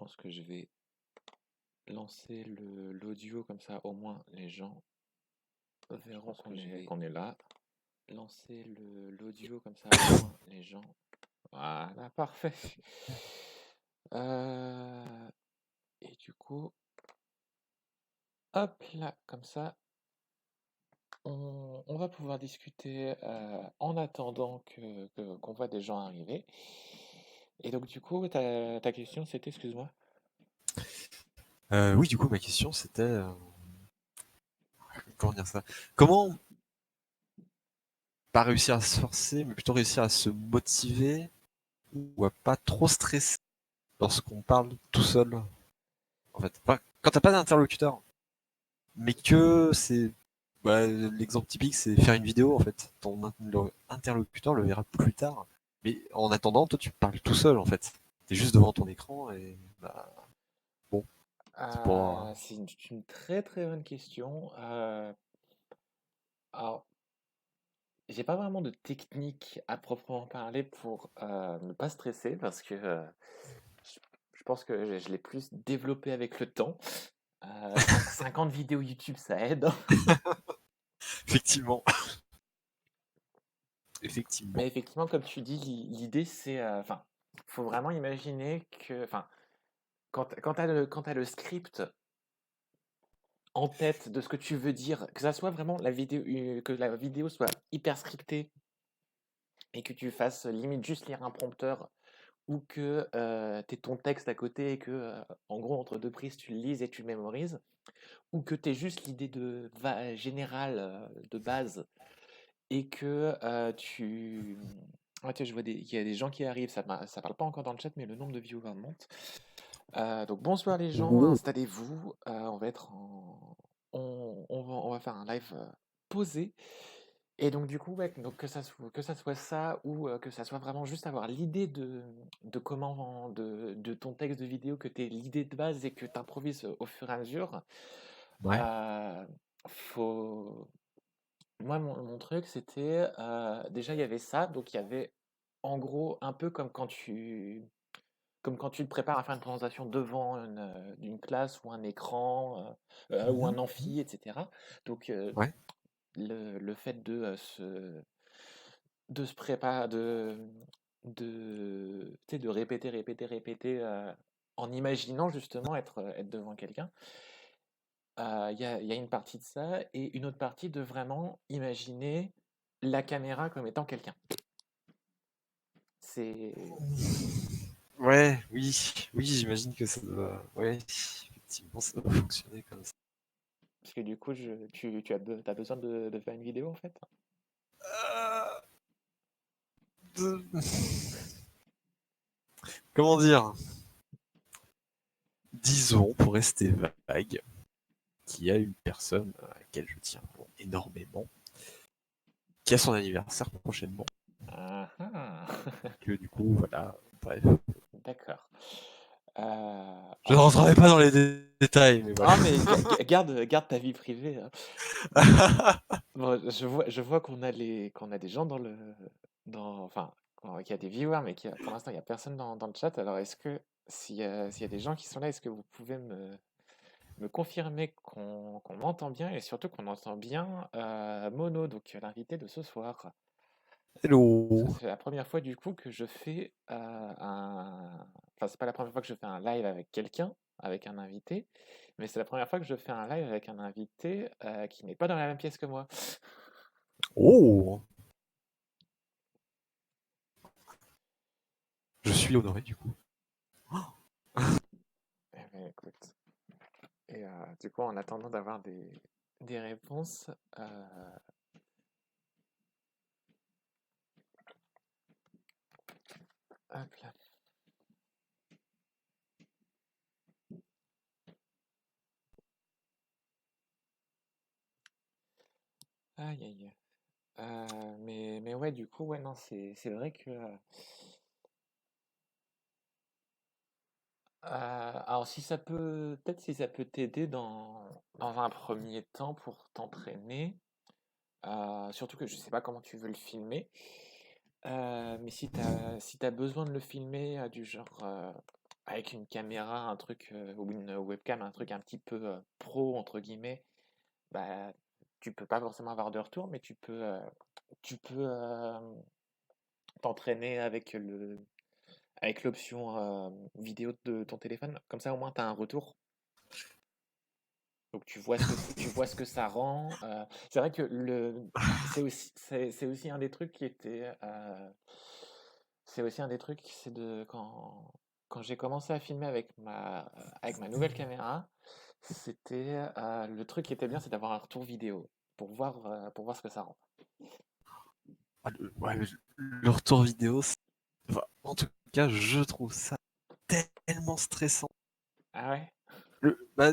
pense que je vais lancer l'audio comme ça, au moins les gens verront qu'on est là. Lancer l'audio comme ça, au moins les gens. Voilà, parfait. Euh, et du coup, hop là, comme ça, on va pouvoir discuter en attendant qu'on voit des gens arriver. Et donc, du coup, ta question, c'était, excuse-moi. Oui, du coup, ma question c'était comment dire ça? Comment pas réussir à se forcer, mais plutôt réussir à se motiver ou à pas trop stresser lorsqu'on parle tout seul. En fait, quand t'as pas d'interlocuteur, mais que c'est l'exemple typique, c'est faire une vidéo en fait. Ton interlocuteur le verra plus tard, mais en attendant, toi tu parles tout seul en fait. T'es juste devant ton écran et bah bon, c'est pour. C'est une très très bonne question. Alors, j'ai pas vraiment de technique à proprement parler pour ne pas stresser parce que je, je pense que je l'ai plus développé avec le temps. 50 vidéos YouTube, ça aide. Effectivement, effectivement. Mais effectivement, comme tu dis, l'idée c'est, enfin, faut vraiment imaginer que, enfin, quand t'as le script en tête de ce que tu veux dire, que ça soit vraiment la vidéo, que la vidéo soit hyper scriptée et que tu fasses limite juste lire un prompteur ou que tu aies ton texte à côté et que, en gros, entre deux prises, tu le lises et tu le mémorises, ou que tu aies juste l'idée générale de base et que Ouais, tiens, je vois qu'il y a des gens qui arrivent, ça parle pas encore dans le chat, mais le nombre de viewers monte. Donc bonsoir les gens, Oh. installez-vous, on va être on va faire un live posé. Et donc du coup, ouais, donc que ça soit ça ou que ça soit vraiment juste avoir l'idée de comment de ton texte de vidéo, que tu aies l'idée de base et que tu improvises au fur et à mesure. Ouais. euh, faut... Moi, mon truc, c'était déjà il y avait ça, donc il y avait en gros un peu comme quand tu te prépares à faire une présentation devant une classe ou un écran ou Mhm. un amphi, etc. Donc Ouais. le fait de se préparer, tu sais, de répéter, répéter, répéter en imaginant justement être devant quelqu'un. Il y a une partie de ça et une autre partie de vraiment imaginer la caméra comme étant quelqu'un. C'est Ouais, oui, oui, j'imagine que ça doit. Ouais, effectivement, ça doit fonctionner comme ça. parce que du coup, t'as besoin de faire une vidéo en fait. De- Comment dire? Disons, pour rester vague, qu'il y a une personne à laquelle je tiens énormément, qui a son anniversaire prochainement. Ah, ah. Que du coup, voilà, bref. D'accord. Je ne Alors, rentrerai pas dans les détails, mais voilà. ah, mais garde ta vie privée, hein. Bon, je vois qu'on a des gens enfin, qu'il y a des viewers, mais pour l'instant, il n'y a personne dans le chat. Alors, est-ce que, s'il y a des gens qui sont là, est-ce que vous pouvez me confirmer qu'on m'entend bien et surtout qu'on entend bien Mono, donc l'invité de ce soir? Parce que Hello. c'est la première fois, du coup, que je fais Enfin, c'est pas la première fois que je fais un live avec quelqu'un, avec un invité, mais c'est la première fois que je fais un live avec un invité qui n'est pas dans la même pièce que moi. Oh, je suis honoré du coup. Eh ben, écoute. Et du coup, en attendant d'avoir des réponses, hop là. Aïe, aïe. Mais ouais, du coup, ouais, non, c'est vrai que. Alors, peut-être si ça peut t'aider dans un premier temps pour t'entraîner, surtout que je sais pas comment tu veux le filmer, mais si t'as besoin de le filmer, du genre. avec une caméra, un truc, ou une webcam, un truc un petit peu pro, entre guillemets, bah, tu peux pas forcément avoir de retour, mais tu peux t'entraîner avec l'option vidéo de ton téléphone. Comme ça, au moins, tu as un retour. Donc, tu vois ce que ça rend. C'est vrai que c'est aussi un des trucs qui était. C'est aussi un des trucs, c'est de quand j'ai commencé à filmer avec ma nouvelle caméra, c'était le truc qui était bien, c'est d'avoir un retour vidéo pour voir ce que ça rend. Ah, ouais, le retour vidéo, enfin, en tout cas, je trouve ça tellement stressant. Ah ouais? Bah,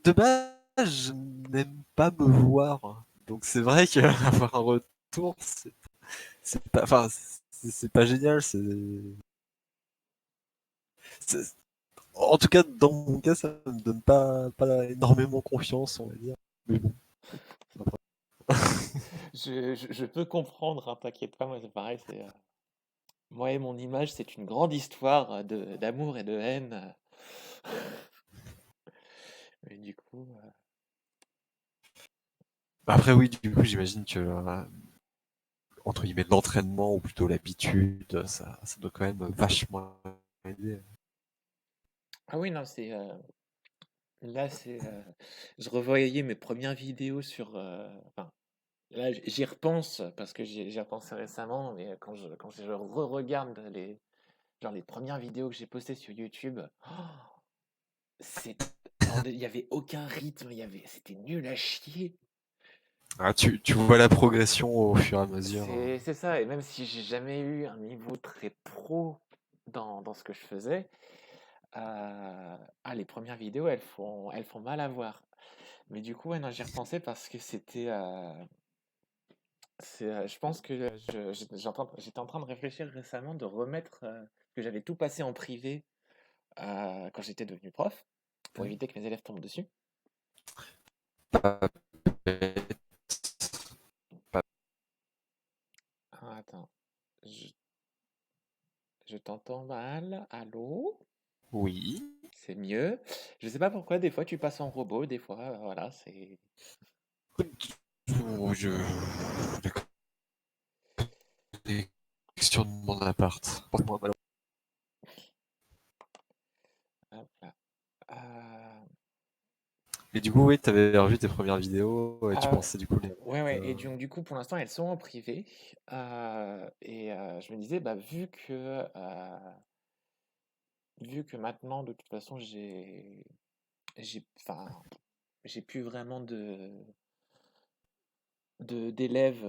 de base, je n'aime pas me voir. Donc c'est vrai qu'avoir un retour, c'est pas, enfin, c'est pas génial. C'est- En tout cas, dans mon cas, ça me donne pas énormément confiance, on va dire. Mais bon, après. Je peux comprendre, hein, t'inquiète pas, moi c'est pareil, moi et mon image, c'est une grande histoire d'amour et de haine. Mais du coup, Après, oui, du coup, j'imagine que, entre guillemets, l'entraînement, ou plutôt l'habitude, ça doit quand même vachement aider. ah oui, non, là, je revoyais mes premières vidéos enfin, là, j'y repense parce que j'y ai repensé récemment, mais quand je re-regarde genre les premières vidéos que j'ai postées sur YouTube, oh, c'est, il y avait aucun rythme, c'était nul à chier. Ah, tu vois la progression au fur et à mesure. C'est ça, et même si j'ai jamais eu un niveau très pro dans ce que je faisais, les premières vidéos, elles font mal à voir. Mais du coup, ouais, non, j'y repensé parce que je pense que j'étais en train de réfléchir récemment de remettre, que j'avais tout passé en privé quand j'étais devenu prof, pour Ouais. éviter que mes élèves tombent dessus. Pas bête, pas- Ah, attends, je, je t'entends mal. Allô? Oui. C'est mieux. Je sais pas pourquoi, des fois tu passes en robot, des fois, voilà, c'est. Je la connexion de mon appart. Hop là. Euh, Et du coup, oui, t'avais revu tes premières vidéos et tu ah, pensais du coup les. ouais, ouais, et donc du coup, pour l'instant, elles sont en privé. Je me disais, bah, vu que maintenant, de toute façon, enfin, j'ai plus vraiment d'élèves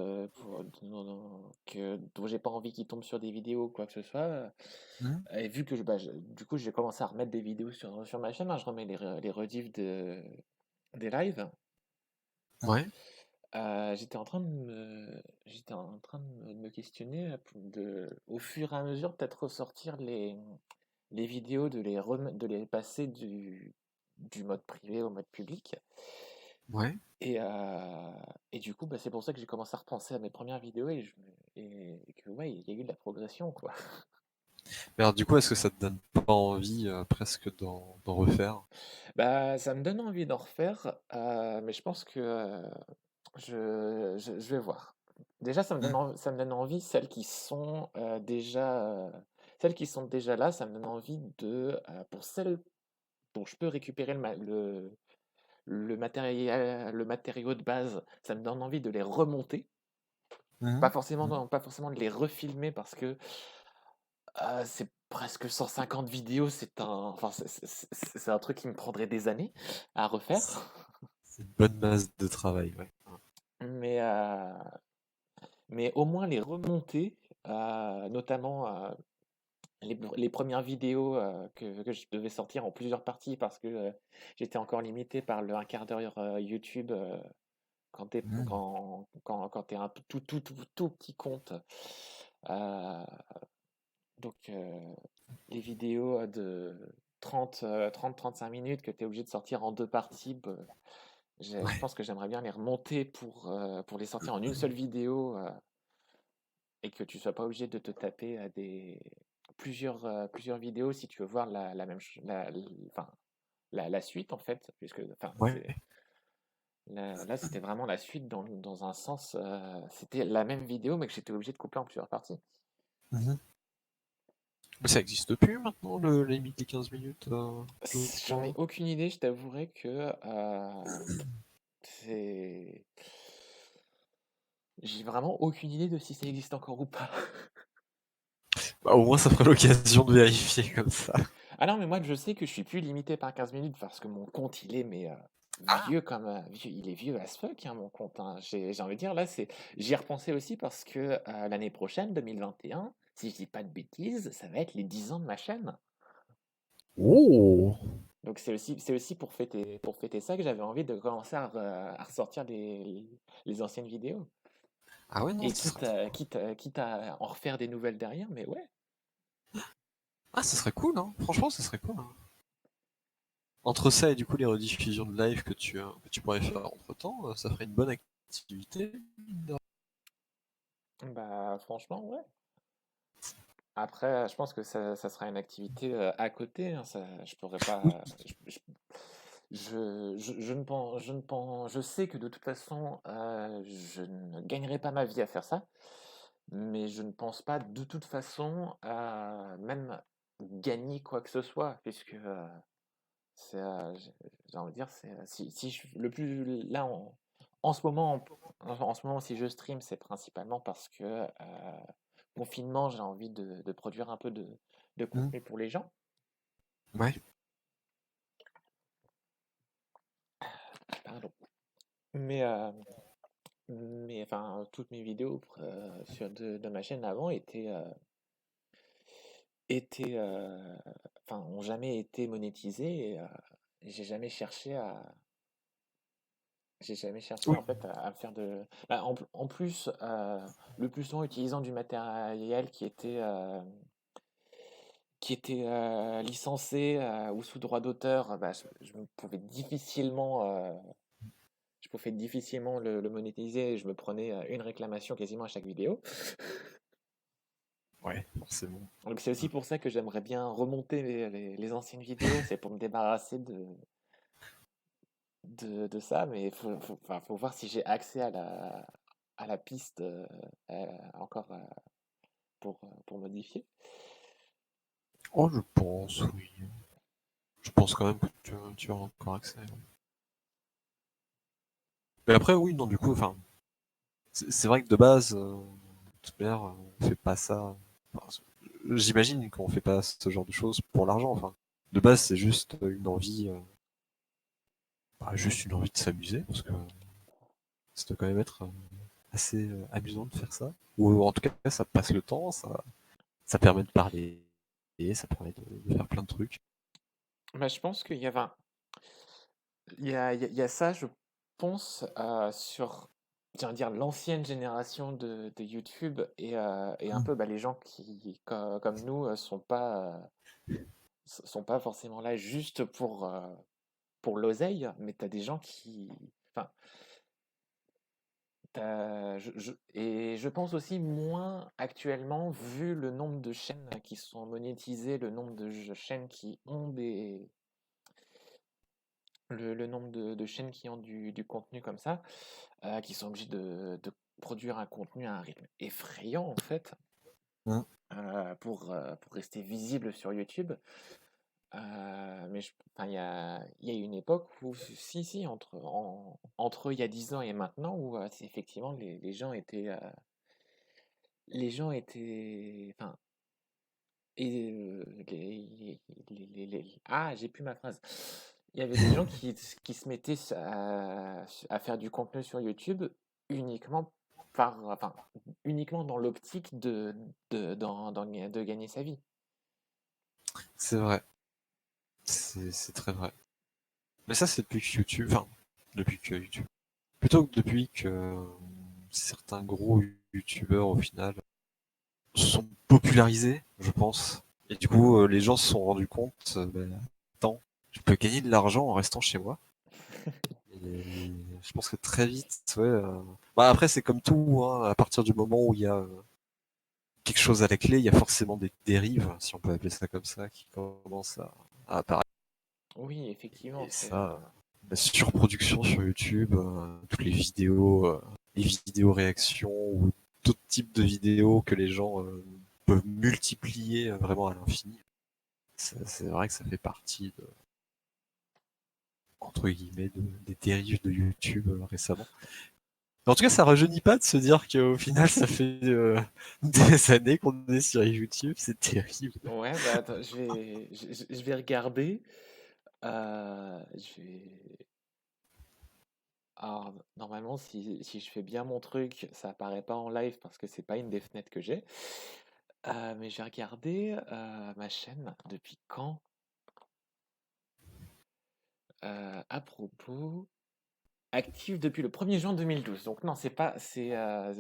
dont j'ai pas envie qu'ils tombent sur des vidéos ou quoi que ce soit. Hmm. Et vu que du coup, j'ai commencé à remettre des vidéos sur ma chaîne, hein, je remets les rediffs des lives. Ouais. J'étais en train de me questionner au fur et à mesure, peut-être ressortir les vidéos, de les passer du mode privé au mode public. Ouais. Et, et du coup, bah, c'est pour ça que j'ai commencé à repenser à mes premières vidéos et que ouais, il y a eu de la progression, quoi. Mais alors, du coup, est-ce que ça te donne pas envie presque d'en refaire? Bah, ça me donne envie d'en refaire, mais je pense que je vais voir. Déjà, Hmm. ça me donne envie, celles qui sont déjà là, ça me donne envie pour celles dont je peux récupérer le matériau de base, ça me donne envie de les remonter. Hmm. Hmm. Pas forcément de les refilmer parce que c'est presque 150 vidéos, enfin, c'est un truc qui me prendrait des années à refaire. C'est une bonne base de travail, ouais. Mais, mais au moins les remonter, notamment les premières vidéos que je devais sortir en plusieurs parties parce que j'étais encore limité par le un quart d'heure YouTube Hmm. quand t'es un tout petit compte. Euh, donc, les vidéos de 30-35 minutes que tu es obligé de sortir en deux parties, bah, je Ouais. pense que j'aimerais bien les remonter pour les sortir en une seule vidéo et que tu sois pas obligé de te taper plusieurs vidéos si tu veux voir la même enfin, la suite en fait, puisque enfin, Ouais. là c'était vraiment la suite dans un sens, c'était la même vidéo mais que j'étais obligé de couper en plusieurs parties. Mhm. Mais ça existe plus maintenant, le limite des 15 minutes, je J'en ai crois. aucune idée, je t'avouerai que c'est. J'ai vraiment aucune idée de si ça existe encore ou pas. Bah, au moins, ça ferait l'occasion de vérifier comme ça. Ah non, mais moi je sais que je suis plus limité par 15 minutes parce que mon compte il est mais vieux comme il est vieux as fuck hein, mon compte. Hein. J'ai envie de dire là j'y ai repensé aussi parce que l'année prochaine 2021, si je dis pas de bêtises, ça va être les 10 ans de ma chaîne. Oh! Donc c'est aussi pour fêter ça que j'avais envie de commencer à ressortir les anciennes vidéos. Ah ouais, non, Et ça serait... quitte à en refaire des nouvelles derrière, mais ouais. Ah, ça serait cool, hein. Franchement, ça serait cool, hein. Entre ça et du coup les rediffusions de live que tu pourrais faire entre-temps, ça ferait une bonne activité. Bah franchement, ouais. Après, je pense que ça sera une activité à côté. Hein, je pourrais Oui. pas. Je sais que de toute façon, je ne gagnerai pas ma vie à faire ça, mais je ne pense pas de toute façon à même gagner quoi que ce soit, puisque j'ai envie de dire, si le plus là en ce moment, en ce moment, si je stream, c'est principalement parce que confinement, j'ai envie de produire un peu de Mm. contenu pour les gens. Ouais. Pardon. Mais, enfin, toutes mes vidéos de ma chaîne avant enfin, ont jamais été monétisées et j'ai jamais cherché Oui. en fait à me faire de. Bah, en plus, le plus souvent utilisant du matériel qui était licencé ou sous droit d'auteur, bah, je pouvais difficilement le monétiser et je me prenais une réclamation quasiment à chaque vidéo. Ouais, forcément. Donc c'est aussi pour ça que j'aimerais bien remonter les anciennes vidéos, c'est pour me débarrasser de ça, mais enfin, faut voir si j'ai accès à la piste encore pour modifier. Oh, je pense, oui. Je pense quand même que tu as encore accès. Ouais. Mais après, oui, non, du coup, enfin, c'est vrai que de base, de toute manière, on fait pas ça. Enfin, j'imagine qu'on fait pas ce genre de choses pour l'argent. Enfin, de base, c'est juste une envie, juste une envie de s'amuser, parce que ça doit quand même être assez amusant de faire ça. Ou en tout cas, ça passe le temps, ça permet de parler, et ça permet de faire plein de trucs. Bah, je pense qu'il y avait il y a ça, je pense, sur, j'allais dire, l'ancienne génération de YouTube et un Mm. peu bah, les gens qui, comme nous, sont pas forcément là juste pour l'oseille, mais tu as des gens qui. Enfin, et je pense aussi moins actuellement, vu le nombre de chaînes qui sont monétisées, le nombre de chaînes qui ont le nombre de chaînes qui ont du contenu comme ça, qui sont obligés de produire un contenu à un rythme effrayant en fait, Mm. pour rester visible sur YouTube. Mais enfin, il y a une époque où, si, entre il y a 10 ans et maintenant, où effectivement enfin, j'ai plus ma phrase. Il y avait des gens qui se mettaient à faire du contenu sur YouTube uniquement enfin, uniquement dans l'optique de gagner sa vie. C'est vrai, c'est très vrai. Mais ça, c'est depuis que YouTube, enfin, depuis que YouTube, plutôt que depuis que certains gros YouTubeurs, au final, se sont popularisés, je pense. Et du coup, les gens se sont rendus compte, ben, attends, je peux gagner de l'argent en restant chez moi. Et je pense que très vite, ouais. Bah après, c'est comme tout, hein, à partir du moment où il y a quelque chose à la clé, il y a forcément des dérives, si on peut appeler ça comme ça, qui commencent à apparaître. Oui, effectivement, Et c'est ça, la surproduction sur YouTube, toutes les vidéos réactions ou d'autres types de vidéos que les gens peuvent multiplier vraiment à l'infini. C'est vrai que ça fait partie entre guillemets, des dérives de YouTube récemment. En tout cas, ça rajeunit pas de se dire qu'au final, ça fait des années qu'on est sur YouTube, c'est terrible. ouais, bah attends, je vais regarder. Je vais. Alors, normalement, si je fais bien mon truc, ça apparaît pas en live parce que c'est pas une des fenêtres que j'ai. Mais j'ai regardé ma chaîne depuis quand? À propos, active depuis le 1er juin 2012. Donc non, c'est pas, c'est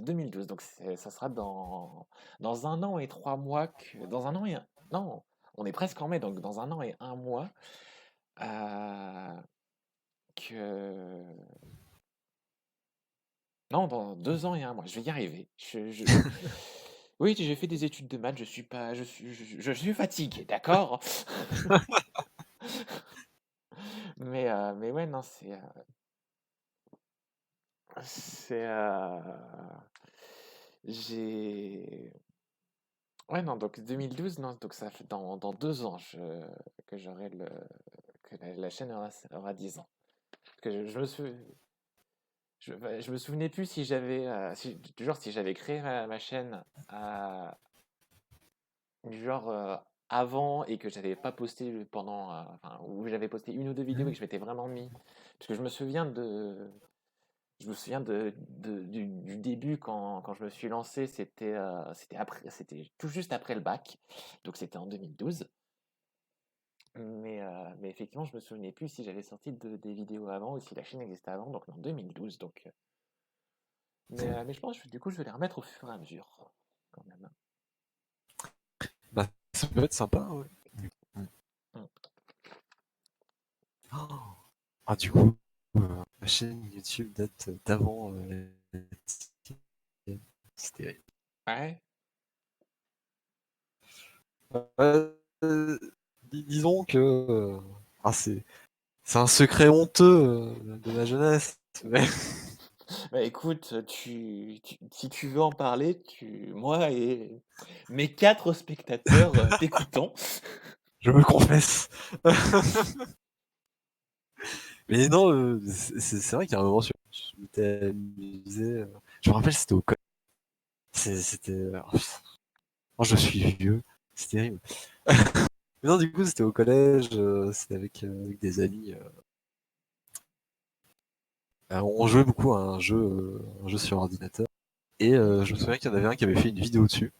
2012. Donc ça sera dans 1 an et 3 mois dans 1 an. Non, on est presque en mai, donc dans 1 an et 1 mois euh, que non, dans 2 ans et 1 mois. Je vais y arriver. Oui, j'ai fait des études de maths. Je suis pas, je suis fatigué, d'accord? Mais ouais, non, c'est, j'ai, ouais, non, donc 2012, non, donc ça fait dans 2 ans que j'aurai que la chaîne aura 10 ans. Parce que je me souvenais plus si j'avais, toujours si j'avais créé ma chaîne genre avant et que j'avais pas posté pendant, enfin, où j'avais posté 1 ou 2 vidéos et Mhm. que je m'étais vraiment mis. Parce que je me souviens du début quand je me suis lancé, c'était tout juste après le bac, donc c'était en 2012. Mais effectivement, je me souvenais plus si j'avais sorti des vidéos avant ou si la chaîne existait avant, donc en 2012. Donc, mais je pense que du coup, je vais les remettre au fur et à mesure, quand même. Bah, ça peut être sympa, ouais. Mhm. Mm. Oh. Ah, du coup, la chaîne YouTube date d'avant la tienne. C'est terrible. Ouais, Euh, disons que ah, c'est un secret honteux de ma jeunesse. Mais bah écoute, si tu veux en parler, moi et mes 4 spectateurs t'écoutons. je me confesse. Mais non, c'est vrai qu'il y a un moment, je m'étais amusé. Je me rappelle, c'était au collège. C'était. Oh, je suis vieux. C'est terrible. Mais non, du coup, c'était au collège. C'était avec des amis. On jouait beaucoup à un jeu sur ordinateur. Et je me souviens qu'il y en avait un qui avait fait une vidéo dessus.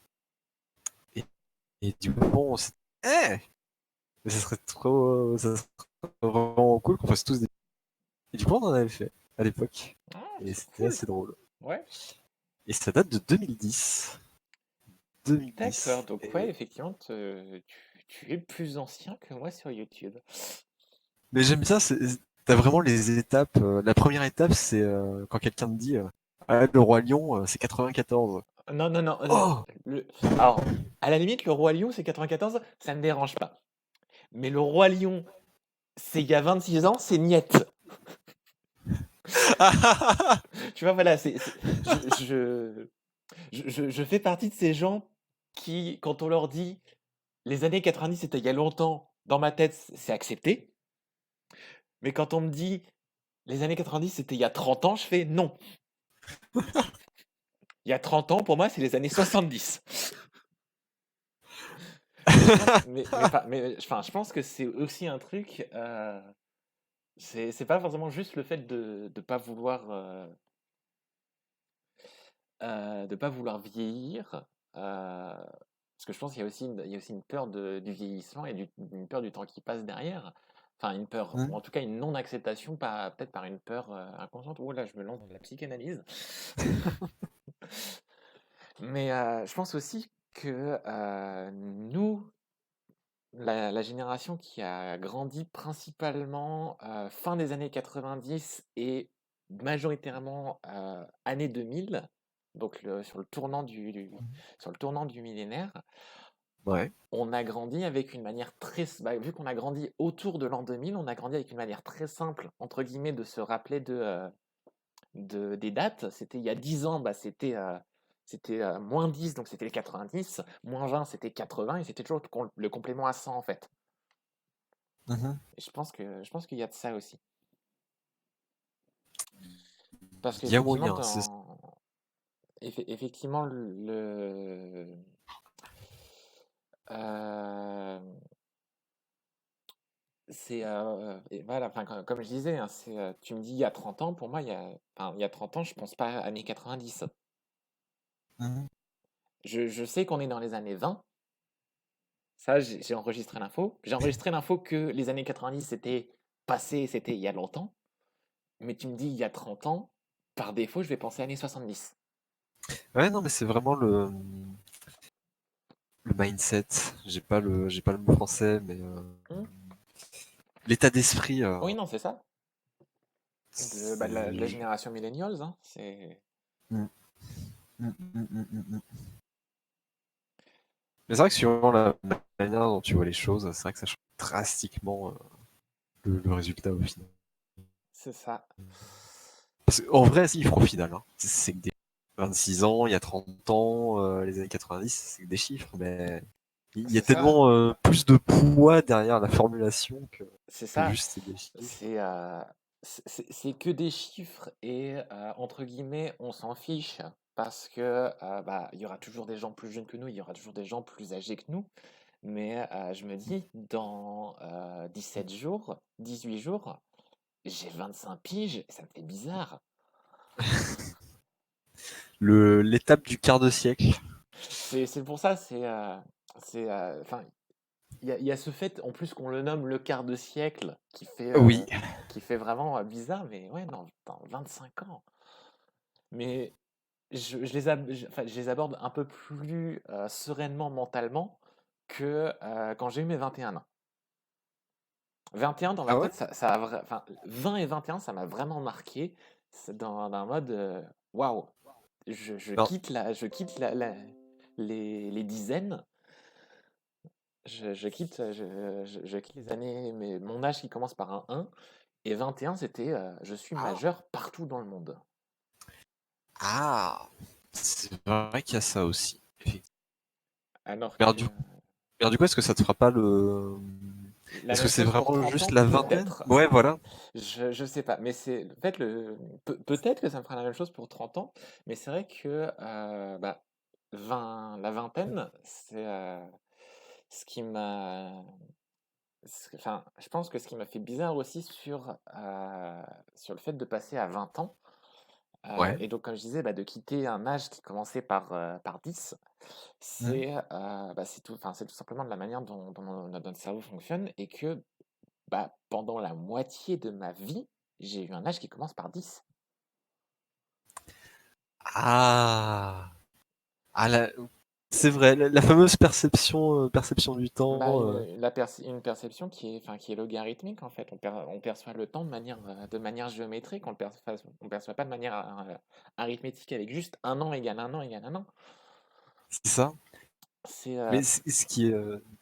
Et, et du coup, on s'est dit, Eh, mais ça serait vraiment cool qu'on fasse tous des. Et du coup, on en avait fait à l'époque. Ah, Et c'est c'était cool. assez drôle. Ouais, Et ça date de 2010. 2010. d'accord. Donc ouais, Et... effectivement, tu es plus ancien que moi sur YouTube. Mais j'aime bien, t'as vraiment les étapes. La première étape, c'est quand quelqu'un te dit ah, le Roi Lion, c'est 94. Non, non, non. Oh Alors, à la limite, le Roi Lion, c'est 94, ça me dérange pas. Mais le Roi Lion, c'est il y a 26 ans, c'est niette. Tu vois, voilà, je, je, je fais partie de ces gens qui, quand on leur dit les années 90, c'était il y a longtemps, dans ma tête, c'est accepté. Mais quand on me dit les années 90, c'était il y a 30 ans, je fais non. Il y a 30 ans, pour moi, c'est les années 70. Mais je pense, enfin, je pense que c'est aussi un truc. C'est pas forcément juste le fait de pas vouloir de pas vouloir vieillir. Parce que je pense qu'il y a aussi il y a aussi une peur du vieillissement et une peur du temps qui passe derrière. Enfin, une peur, ou Hmm. en tout cas une non-acceptation, peut-être par une peur inconsciente. Oh là, je me lance dans de la psychanalyse. Mais je pense aussi que nous, la génération qui a grandi principalement fin des années 90 et majoritairement années 2000, donc sur le tournant du millénaire, Ouais. on a grandi avec une manière vu qu'on a grandi autour de l'an 2000, on a grandi avec une manière très simple, entre guillemets, de se rappeler des dates. C'était il y a 10 ans, bah, c'était moins 10, donc c'était les 90, moins 20, c'était 80, et c'était toujours le complément à 100, en fait. Mhm. Et je pense qu'il y a de ça aussi. Parce Il y a qu'effectivement, moyen, c'est effectivement, euh, et voilà, enfin, comme je disais, hein, tu me dis il y a 30 ans, pour moi, il y a 30 ans, je pense pas années 90. Mhm. Je sais qu'on est dans les années 20. Ça, j'ai enregistré l'info. J'ai enregistré l'info que les années 90, c'était passé, c'était il y a longtemps. Mais tu me dis il y a 30 ans, par défaut, je vais penser années 70. Ouais, non, mais c'est vraiment le mindset. J'ai pas le mot français, mais Hmm. l'état d'esprit. Oui, non, c'est ça. De la C'est... génération millennials, hein. C'est... Mm, mm, mm, mm, mm, mm. Mais c'est vrai que suivant la manière dont tu vois les choses, c'est vrai que ça change drastiquement le résultat au final. C'est ça. Parce qu'en vrai, si, au final, hein, c'est que des 26 ans, il y a 30 ans, les années 90, c'est que des chiffres, mais il y a C'est ça. tellement plus de poids derrière la formulation C'est que ça. juste c'est des chiffres. C'est c'est que des chiffres et entre guillemets, on s'en fiche parce que bah, il y aura toujours des gens plus jeunes que nous, il y aura toujours des gens plus âgés que nous. Mais je me dis, dans 17 jours, 18 jours, j'ai 25 piges, ça me fait bizarre. L'étape du quart de siècle. C'est pour ça, enfin, il y a ce fait, en plus qu'on le nomme le quart de siècle, Oui. qui fait vraiment bizarre, mais ouais, non, dans 25 ans. Mais enfin, je les aborde un peu plus sereinement mentalement que quand j'ai eu mes 21 ans. 21 dans ma Ah ouais? tête, enfin, 20 et 21, ça m'a vraiment marqué. C'est dans un mode waouh, Non. je quitte les dizaines, je quitte, je quitte les années, mais mon âge qui commence par un 1, et 21, c'était je suis Ah. majeur partout dans le monde. Ah. C'est vrai qu'il y a ça aussi. Effectivement. Alors Mais que alors du coup, est-ce que ça te fera pas le... la Est-ce que même c'est chose pour vraiment 30 juste ans, la vingtaine? peut-être. Ouais, voilà. Je sais pas, mais en fait, peut-être que ça me fera la même chose pour 30 ans, mais c'est vrai que bah, la vingtaine, c'est ce qui m'a. Enfin, je pense que ce qui m'a fait bizarre aussi sur le fait de passer à 20 ans, Ouais. et donc, comme je disais, bah, de quitter un âge qui commençait par 10, Mhm. c'est tout simplement de la manière dont notre cerveau fonctionne, et que bah, pendant la moitié de ma vie, j'ai eu un âge qui commence par 10. Ah. Ah, c'est vrai, la fameuse perception du Bah, temps. une perception enfin, qui est logarithmique, en fait. On perçoit le temps de manière géométrique, on perçoit pas de manière arithmétique avec juste un an égale un an égale un an. C'est ça. C'est, Mais ce qui est,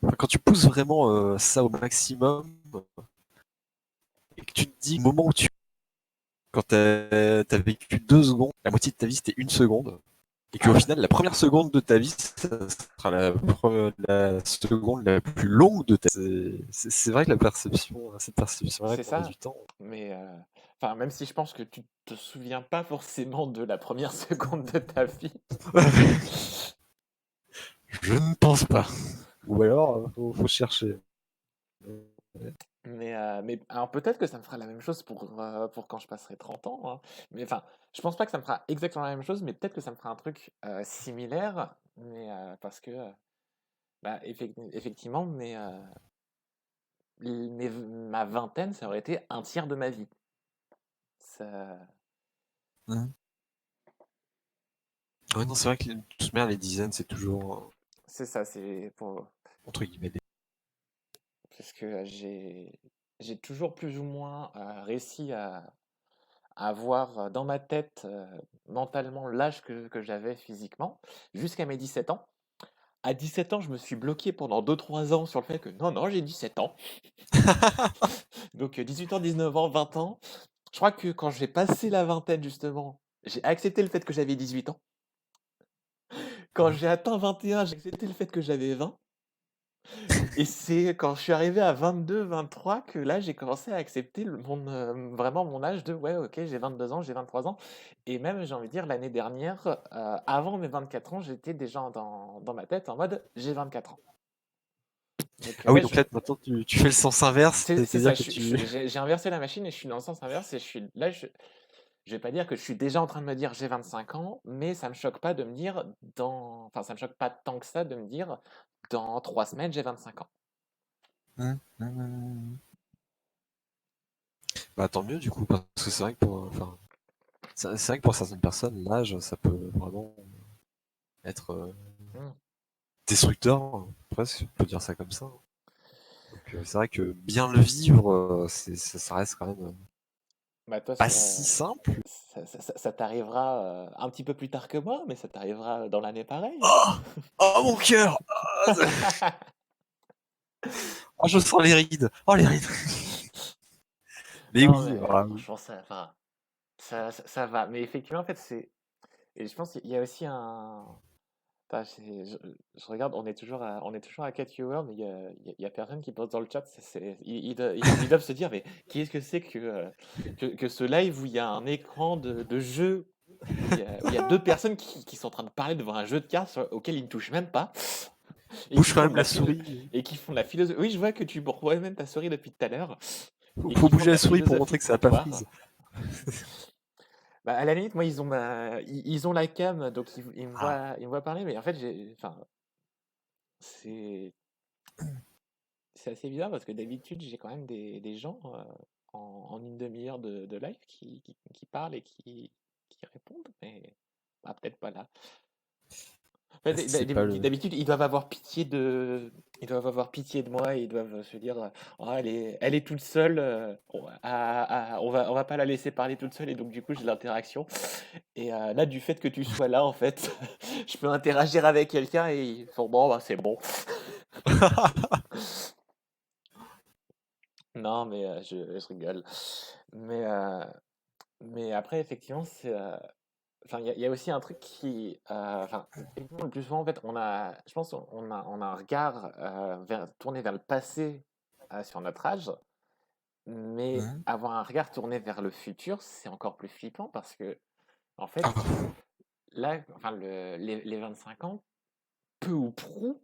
enfin, quand tu pousses vraiment ça au maximum et que tu te dis au moment où quand t'as vécu 2 secondes, la moitié de ta vie c'était 1 seconde, et ah qu'au ouais, final la première seconde de ta vie, ça sera la seconde la plus longue de ta vie. C'est vrai que cette perception-là c'est qu'on a ça. du temps. Mais enfin, même si je pense que tu te souviens pas forcément de la première seconde de ta vie. Je ne pense pas. Ou alors, faut chercher. Mais alors peut-être que ça me fera la même chose pour quand je passerai 30 ans, hein. Mais enfin, je pense pas que ça me fera exactement la même chose, mais peut-être que ça me fera un truc similaire. Mais parce que, bah, effectivement, ma vingtaine, ça aurait été un tiers de ma vie. Ça- Mhm. Ouais, non, c'est vrai que de toute manière, les dizaines, c'est toujours, c'est ça, c'est pour. entre guillemets, Parce que j'ai toujours plus ou moins réussi avoir dans ma tête mentalement l'âge que j'avais physiquement jusqu'à mes 17 ans. À 17 ans, je me suis bloqué pendant 2-3 ans sur le fait que non, non, j'ai 17 ans. Donc 18 ans, 19 ans, 20 ans. Je crois que quand j'ai passé la vingtaine, justement, j'ai accepté le fait que j'avais 18 ans. Quand j'ai atteint 21, j'ai accepté le fait que j'avais 20. Et c'est quand je suis arrivé à 22, 23 que là, j'ai commencé à accepter vraiment mon âge de ouais, ok, j'ai 22 ans, j'ai 23 ans. Et même, j'ai envie de dire, l'année dernière, avant mes 24 ans, j'étais déjà dans ma tête en mode j'ai 24 ans. Donc, Ah oui, ouais, donc là, maintenant, tu fais le sens inverse, c'est ça, c'est-à-dire que tu... j'ai inversé la machine et je suis dans le sens inverse. Et je vais pas dire que je suis déjà en train de me dire j'ai 25 ans, mais ça me choque pas de me dire enfin, ça me choque pas tant que ça de me dire dans 3 semaines, j'ai 25 ans. Bah, tant mieux, du coup, parce que c'est vrai que enfin, c'est vrai que pour certaines personnes, l'âge, ça peut vraiment être Hmm. destructeur, presque, on peut dire ça comme ça. Donc, c'est vrai que bien le vivre, ça reste quand même Bah, toi, pas si simple. ça t'arrivera un petit peu plus tard que moi, mais ça t'arrivera dans l'année pareil, hein. Oh, oh mon cœur! Oh, je sens les rides! Oh, les rides! Mais Non, oui, mais voilà, oui. franchement, enfin, ça va. Mais effectivement, en fait, et je pense qu'il y a aussi un. Putain, je regarde, on est toujours à 4 viewers, mais il y a personne qui pense dans le chat. Ils doivent se dire, mais qu'est-ce que c'est que ce live où il y a un écran de jeu, où il y a deux personnes qui sont en train de parler devant un jeu de cartes auquel ils ne touchent même pas, et qui Bouge quand font même de la la souris. et qui font de la philosophie. Oui, je vois que tu vois même ta souris depuis tout à l'heure, et Faut qui font bouger de la la souris pour philosophie montrer de que ça a pas comptoir. freeze. Bah, à la limite, moi, ils ont la cam, donc ils me Ah. voient, ils me voient parler, mais en fait, enfin, c'est c'est assez bizarre parce que d'habitude, j'ai quand même des gens en une demi-heure de live qui parlent et qui répondent, mais bah, peut-être pas là. En fait, C'est pas le... d'habitude, ils doivent avoir pitié de moi et ils doivent se dire, oh, elle est toute seule, on va pas la laisser parler toute seule et donc du coup j'ai l'interaction. Et là, du fait que tu sois là, en fait, je peux interagir avec quelqu'un et ils font bon, bah c'est bon. Non, mais je rigole. Mais, mais après, effectivement, enfin, il y a aussi un truc enfin, effectivement, le plus souvent, en fait, je pense, on a un regard tourné vers le passé sur notre âge, mais Mhm. avoir un regard tourné vers le futur, c'est encore plus flippant parce que, en Ah, fait, là, enfin, les 25 ans, peu ou prou,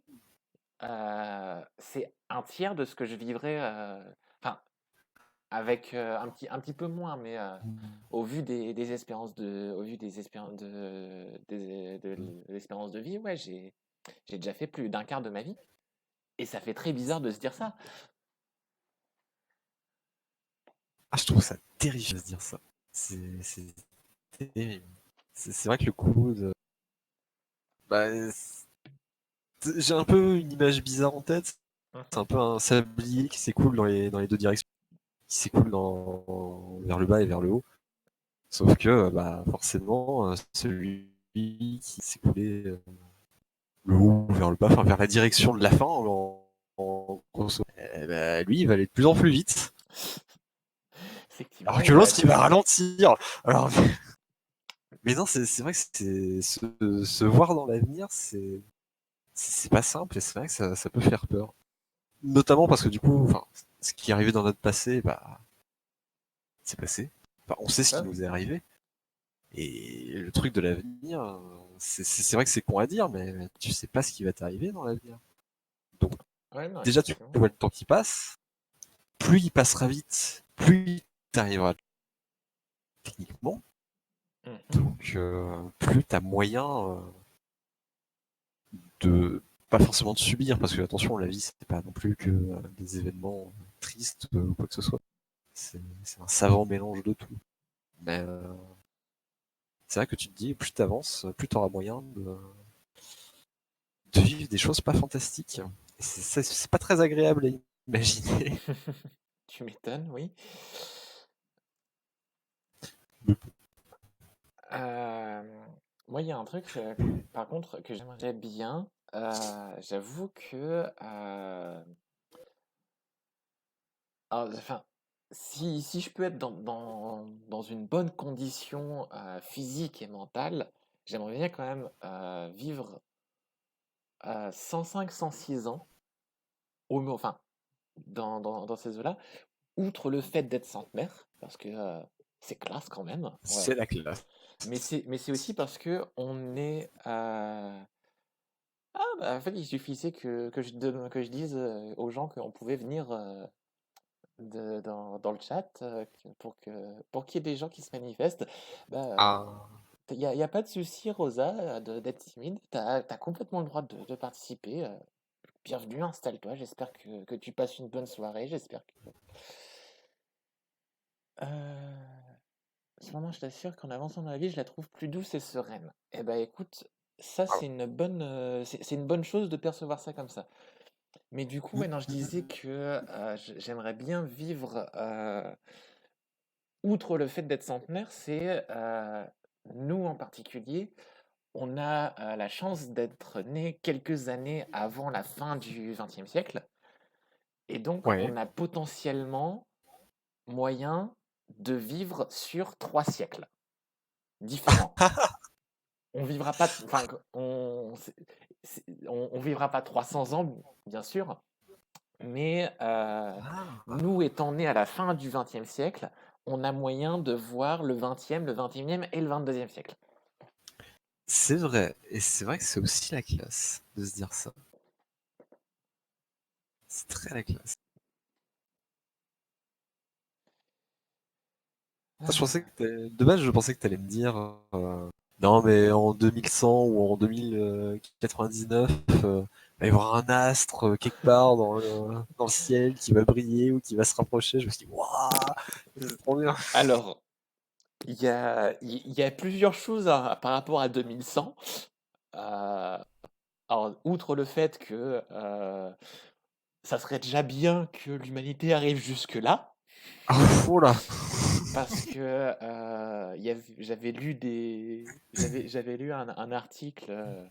c'est un tiers de ce que je vivrais, enfin, avec un petit peu moins, mais au vu des espérances au vu de l'espérance de vie, ouais, j'ai déjà fait plus d'un quart de ma vie. Et ça fait très bizarre de se dire ça. je trouve ça terrible de se dire ça. C'est terrible. C'est vrai que le coup de... Bah, j'ai un peu une image bizarre en tête. C'est Mhm. un peu un sablier qui s'écoule dans les deux directions, qui s'écoule vers le bas et vers le haut. Sauf que, bah, forcément, celui qui s'écoulait le haut vers le bas, enfin vers la direction de la fin, en grosso, bah, lui, il va aller de plus en plus vite. Effectivement, Alors il que va. l'autre, il va ralentir. Alors, mais non, c'est vrai que se voir dans l'avenir, c'est pas simple et c'est vrai que ça peut faire peur. Notamment parce que du coup, enfin, ce qui est arrivé dans notre passé, bah, c'est passé. Enfin, on sait ce qui Ah, nous est arrivé. Et le truc de l'avenir, c'est vrai que c'est con à dire, mais tu sais pas ce qui va t'arriver dans l'avenir. Donc, ouais, non, déjà, tu effectivement. vois le temps qui passe. Plus il passera vite, plus t'arriveras techniquement. Mhm. Donc, plus t'as moyen de pas forcément de subir, parce que attention, la vie c'est pas non plus que des événements tristes ou quoi que ce soit. C'est un savant mélange de tout. Mais c'est vrai que tu te dis, plus t'avances, plus t'auras moyen de vivre des choses pas fantastiques. Et c'est pas très agréable à imaginer. Tu m'étonnes, oui. Moi, il y a un truc, par contre, que j'aimerais bien. J'avoue que, alors, enfin, si je peux être dans une bonne condition physique et mentale, j'aimerais bien quand même vivre 105-106 ans, enfin, dans ces eaux-là, outre le fait d'être centenaire, parce que c'est classe quand même. Ouais. C'est la classe. Mais c'est aussi parce que on est. Ah, bah, en fait, il suffisait que je dise aux gens qu'on pouvait venir dans le chat pour qu'il y ait des gens qui se manifestent. Bah, Ah, y a pas de souci, Rosa, d'être timide. T'as complètement le droit de participer. Bienvenue, installe-toi. J'espère que tu passes une bonne soirée. J'espère que. Cependant, je t'assure qu'en avançant dans la vie, je la trouve plus douce et sereine. Eh ben, écoute, ça, c'est une bonne chose de percevoir ça comme ça. Mais du coup, mm, ouais, non, je disais que j'aimerais bien vivre, outre le fait d'être centenaire, c'est nous en particulier, on a la chance d'être nés quelques années avant la fin du XXe siècle, et donc ouais. on a potentiellement moyen de vivre sur 3 siècles différents. On vivra pas, enfin, on vivra pas 300 ans, bien sûr, mais Ah, nous étant nés à la fin du XXe siècle, on a moyen de voir le XXe, le XXIe et le XXIIe siècle. c'est vrai. Et c'est vrai que c'est aussi la classe de se dire ça. C'est très la classe. Ça, je pensais que de base, je pensais que t'allais me dire non, mais en 2100 ou en 2099, il va y avoir un astre quelque part dans le ciel qui va briller ou qui va se rapprocher. Je me suis dit, waouh, c'est trop bien. Alors, il y a plusieurs choses par rapport à 2100. Euh, alors, outre le fait que ça serait déjà bien que l'humanité arrive jusque-là, Oh là. parce que j'avais lu un article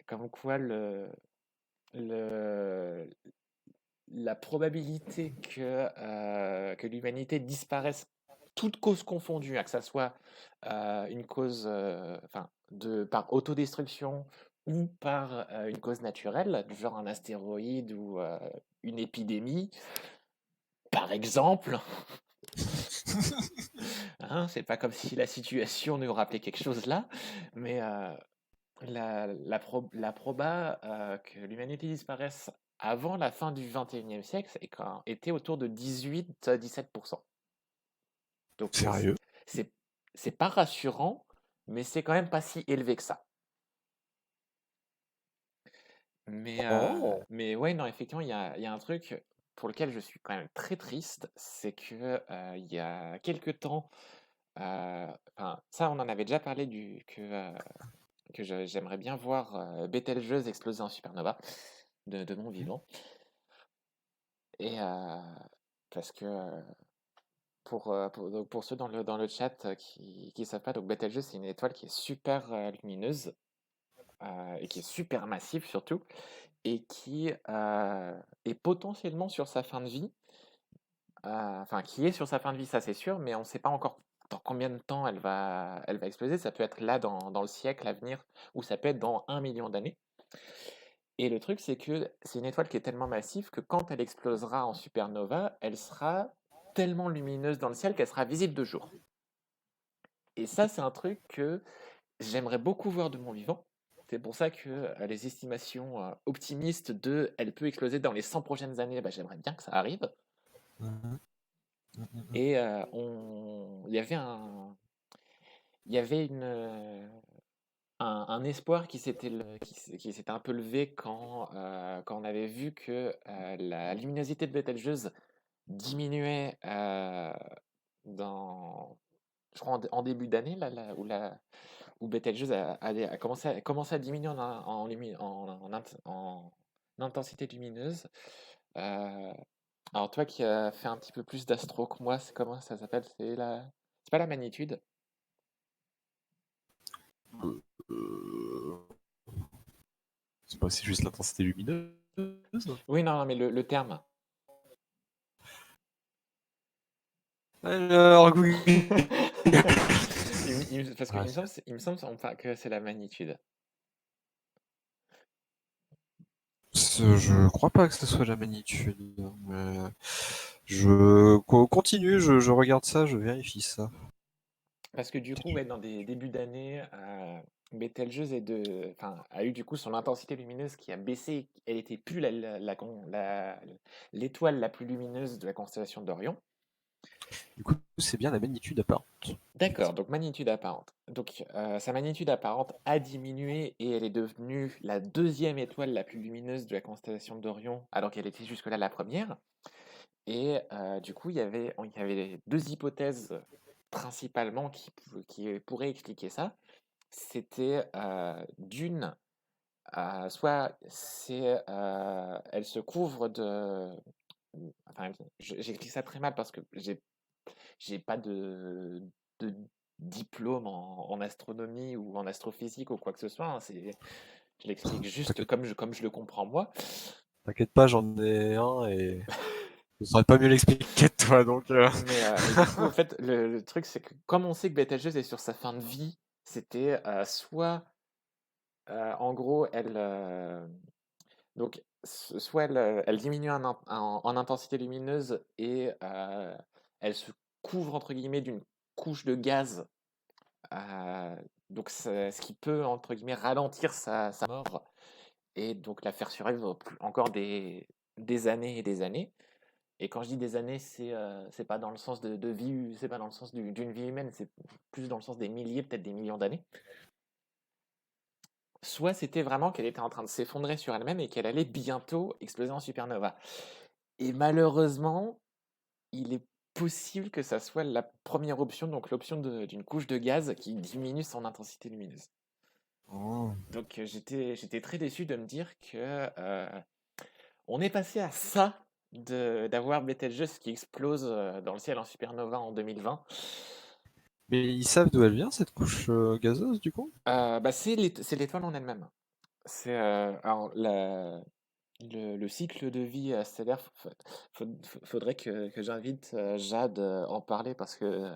comme quoi le, la probabilité que l'humanité disparaisse, toutes causes confondues, hein, que ça soit une cause enfin, par autodestruction ou par une cause naturelle, du genre un astéroïde ou une épidémie, par exemple, hein, c'est pas comme si la situation nous rappelait quelque chose là, mais la proba que l'humanité disparaisse avant la fin du 21e siècle était autour de 18-17%. Donc Sérieux? c'est c'est pas rassurant, mais c'est quand même pas si élevé que ça. Mais, Oh. mais ouais, non, effectivement, il y a un truc pour lequel je suis quand même très triste, c'est que il y a quelques temps, enfin, ça, on en avait déjà parlé que j'aimerais bien voir Betelgeuse exploser en supernova de mon vivant. Et parce que donc pour ceux dans le chat qui savent pas, donc Betelgeuse, c'est une étoile qui est super lumineuse et qui est super massive surtout, et qui est potentiellement sur sa fin de vie, enfin qui est sur sa fin de vie, ça c'est sûr, mais on ne sait pas encore dans combien de temps elle va exploser. Ça peut être là dans le siècle à venir, ou ça peut être dans 1 million d'années. Et le truc, c'est que c'est une étoile qui est tellement massive que quand elle explosera en supernova, elle sera tellement lumineuse dans le ciel qu'elle sera visible de jour. Et ça, c'est un truc que j'aimerais beaucoup voir de mon vivant. C'est pour ça que les estimations optimistes de elle peut exploser dans les 100 prochaines années, bah, j'aimerais bien que ça arrive. Mhm. Mhm. Et il y avait un espoir qui s'était un peu levé quand on avait vu que la luminosité de Betelgeuse diminuait je crois en début d'année, où Betelgeuse a commencé à diminuer en intensité lumineuse. Euh, alors toi qui as fait un petit peu plus d'astro que moi, comment ça s'appelle? C'est pas la magnitude. Euh, c'est juste l'intensité lumineuse. Oui, non, non, mais le terme. Alors, Google. Parce Ah, il me semble enfin, que c'est la magnitude. je crois pas que ce soit la magnitude. Mais continue, je regarde ça, je vérifie ça. Parce que du coup, ouais, dans des débuts d'année, Betelgeuse a eu du coup son intensité lumineuse qui a baissé. Elle était plus l'étoile la plus lumineuse de la constellation d'Orion. Du coup, c'est bien la magnitude apparente. D'accord, donc magnitude apparente. Donc sa magnitude apparente a diminué et elle est devenue la deuxième étoile la plus lumineuse de la constellation d'Orion, alors qu'elle était jusque-là la première. Et du coup, il y avait deux hypothèses principalement qui pourraient expliquer ça. C'était d'une, soit elle se couvre de. Enfin, j'écris ça très mal parce que j'ai pas de diplôme en astronomie ou en astrophysique ou quoi que ce soit, hein. Je l'explique juste T'inquiète, comme je le comprends moi. t'inquiète pas, j'en ai un et je saurais pas mieux l'expliquer de toi, donc. Mais du coup, en fait, le truc, c'est que comme on sait que Betelgeuse est sur sa fin de vie, c'était soit, en gros, soit elle diminue en intensité lumineuse et elle se couvre, entre guillemets, d'une couche de gaz, donc ce qui peut, entre guillemets, ralentir sa mort et donc la faire survivre encore des années et des années. Et quand je dis des années, c'est pas dans le sens de vie, c'est pas dans le sens d'une vie humaine, c'est plus dans le sens des milliers, peut-être des millions d'années. Soit c'était vraiment qu'elle était en train de s'effondrer sur elle-même et qu'elle allait bientôt exploser en supernova. Et malheureusement, il est possible que ça soit la première option, donc l'option d'une couche de gaz qui diminue son intensité lumineuse. Oh. Donc j'étais très déçu de me dire que on est passé à ça d'avoir Betelgeuse qui explose dans le ciel en supernova en 2020. Mais ils savent d'où elle vient, cette couche gazeuse, du coup? Bah, c'est l'étoile en elle-même. Alors, le cycle de vie stellaire, faudrait que j'invite Jade en parler parce que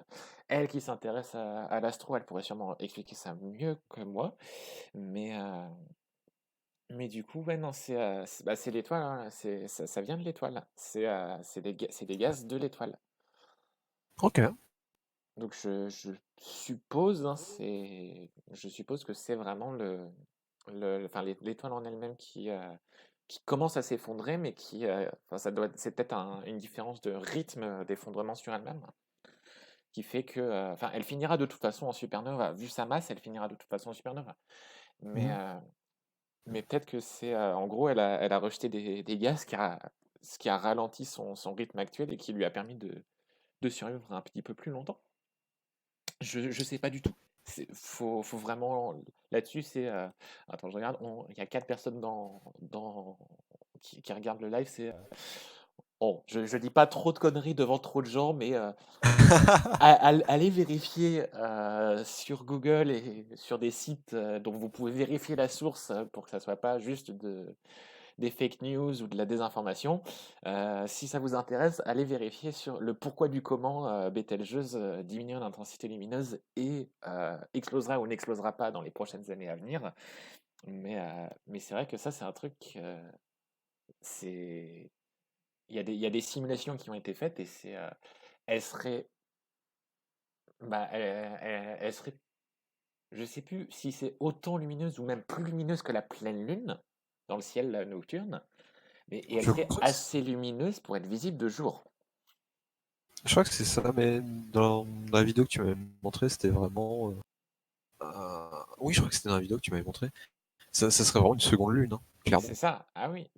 elle qui s'intéresse à l'astro, elle pourrait sûrement expliquer ça mieux que moi. Mais, euh, mais du coup, ouais, non, c'est l'étoile, hein, ça vient de l'étoile. C'est des gaz de l'étoile. Ok. Donc je suppose, hein, je suppose que c'est vraiment enfin, l'étoile en elle-même qui commence à s'effondrer, mais enfin, c'est peut-être une différence de rythme d'effondrement sur elle-même, qui fait que, enfin, elle finira de toute façon en supernova. Vu sa masse, elle finira de toute façon en supernova. Mais, Mhm. euh, mais peut-être que en gros, elle a rejeté des gaz, ce qui a ralenti son rythme actuel et qui lui a permis de survivre un petit peu plus longtemps. Je sais pas du tout. Faut vraiment là-dessus, attends, je regarde, il y a 4 personnes qui regardent le live, bon, je dis pas trop de conneries devant trop de gens, mais allez vérifier sur Google et sur des sites dont vous pouvez vérifier la source pour que ça soit pas juste des fake news ou de la désinformation. Si ça vous intéresse, allez vérifier sur le pourquoi du comment Betelgeuse diminue en intensité lumineuse et explosera ou n'explosera pas dans les prochaines années à venir. Mais c'est vrai que ça, c'est un truc, c'est... il y a des simulations qui ont été faites et elle serait, bah, elle serait, je sais plus si c'est autant lumineuse ou même plus lumineuse que la pleine lune dans le ciel nocturne. Et elle Je serait crois que assez lumineuse pour être visible de jour. je crois que c'est ça, mais dans la vidéo que tu m'avais montré, c'était vraiment. Oui, je crois que c'était dans la vidéo que tu m'avais montré. Ça serait vraiment une seconde lune, hein, C'est clairement. ça. Ah oui,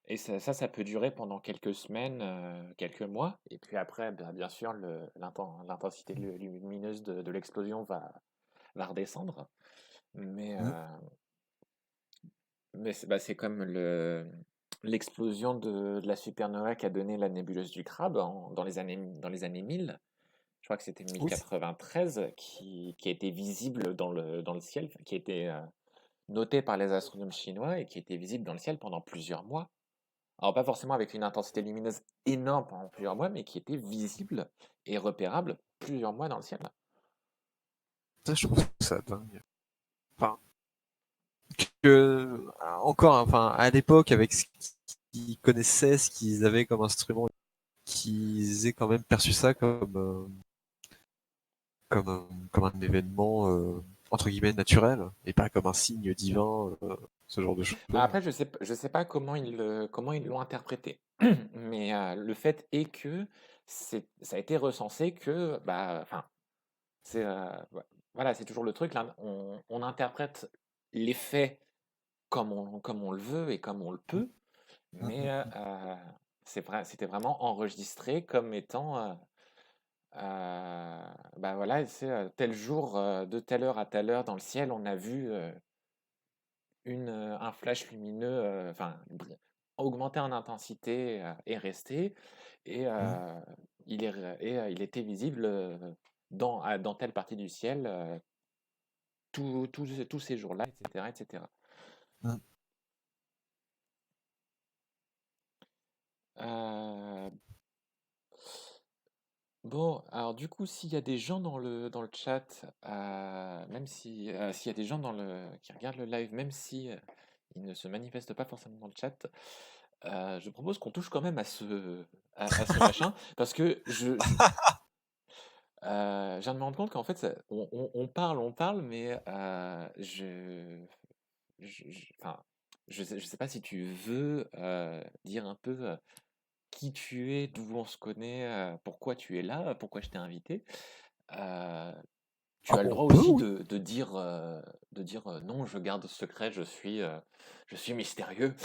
et ça peut durer pendant quelques semaines, quelques mois. Et puis après, bien sûr, l'intensité lumineuse de l'explosion va redescendre. Mais, Mhm. euh, mais c'est comme l'explosion de la supernova qui a donné la nébuleuse du Crabe dans les années 1000. je crois que c'était Oui, 1093, qui a été visible dans le ciel, enfin, qui a été noté par les astronomes chinois et qui était visible dans le ciel pendant plusieurs mois. Alors pas forcément avec une intensité lumineuse énorme pendant plusieurs mois, mais qui était visible et repérable plusieurs mois dans le ciel. ça, je trouve ça dingue. Enfin, encore, enfin, à l'époque, avec ce qu'ils connaissaient, ce qu'ils avaient comme instrument, qu'ils aient quand même perçu ça comme un événement, entre guillemets, naturel, et pas comme un signe divin, ce genre de Bah choses. après, je sais pas comment ils l'ont interprété, mais le fait est que ça a été recensé que, bah, enfin, c'est voilà, c'est toujours le truc là, on interprète les faits comme on le veut et comme on le peut, mais c'était vraiment enregistré comme étant, bah voilà, c'est tel jour, de telle heure à telle heure dans le ciel, on a vu un flash lumineux, enfin, augmenter en intensité et rester, et, il était visible dans telle partie du ciel tous ces jours-là, etc., etc. Euh, Bon, alors du coup, s'il y a des gens dans le chat, même si s'il y a des gens qui regardent le live, même si ils ne se manifestent pas forcément dans le chat, je propose qu'on touche quand même à ce machin, parce que je viens de me rendre compte qu'en fait, on parle, mais enfin, je sais pas si tu veux dire un peu qui tu es, d'où on se connaît, pourquoi tu es là, pourquoi je t'ai invité. Euh, Tu Ah, as le on droit peut, aussi oui. de dire non, je garde secret, je suis mystérieux.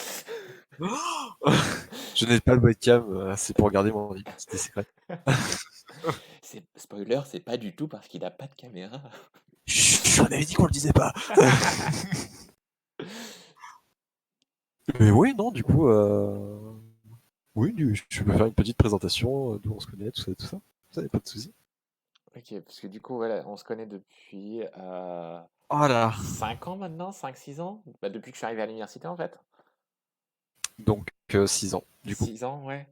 Je n'ai pas le webcam, c'est pour garder mon identité secrète. Spoiler, c'est pas du tout parce qu'il n'a pas de caméra. Chut, on avait dit qu'on le disait pas. Mais oui, non, du coup, oui, je peux faire une petite présentation d'où on se connaît, tout ça, tout ça. Ça, y a pas de souci. Ok, parce que du coup, voilà, on se connaît depuis Oh là. 5 ans maintenant, 5 6 ans, bah, depuis que je suis arrivé à l'université en fait. Donc, 6 ans, du coup. 6 ans, ouais.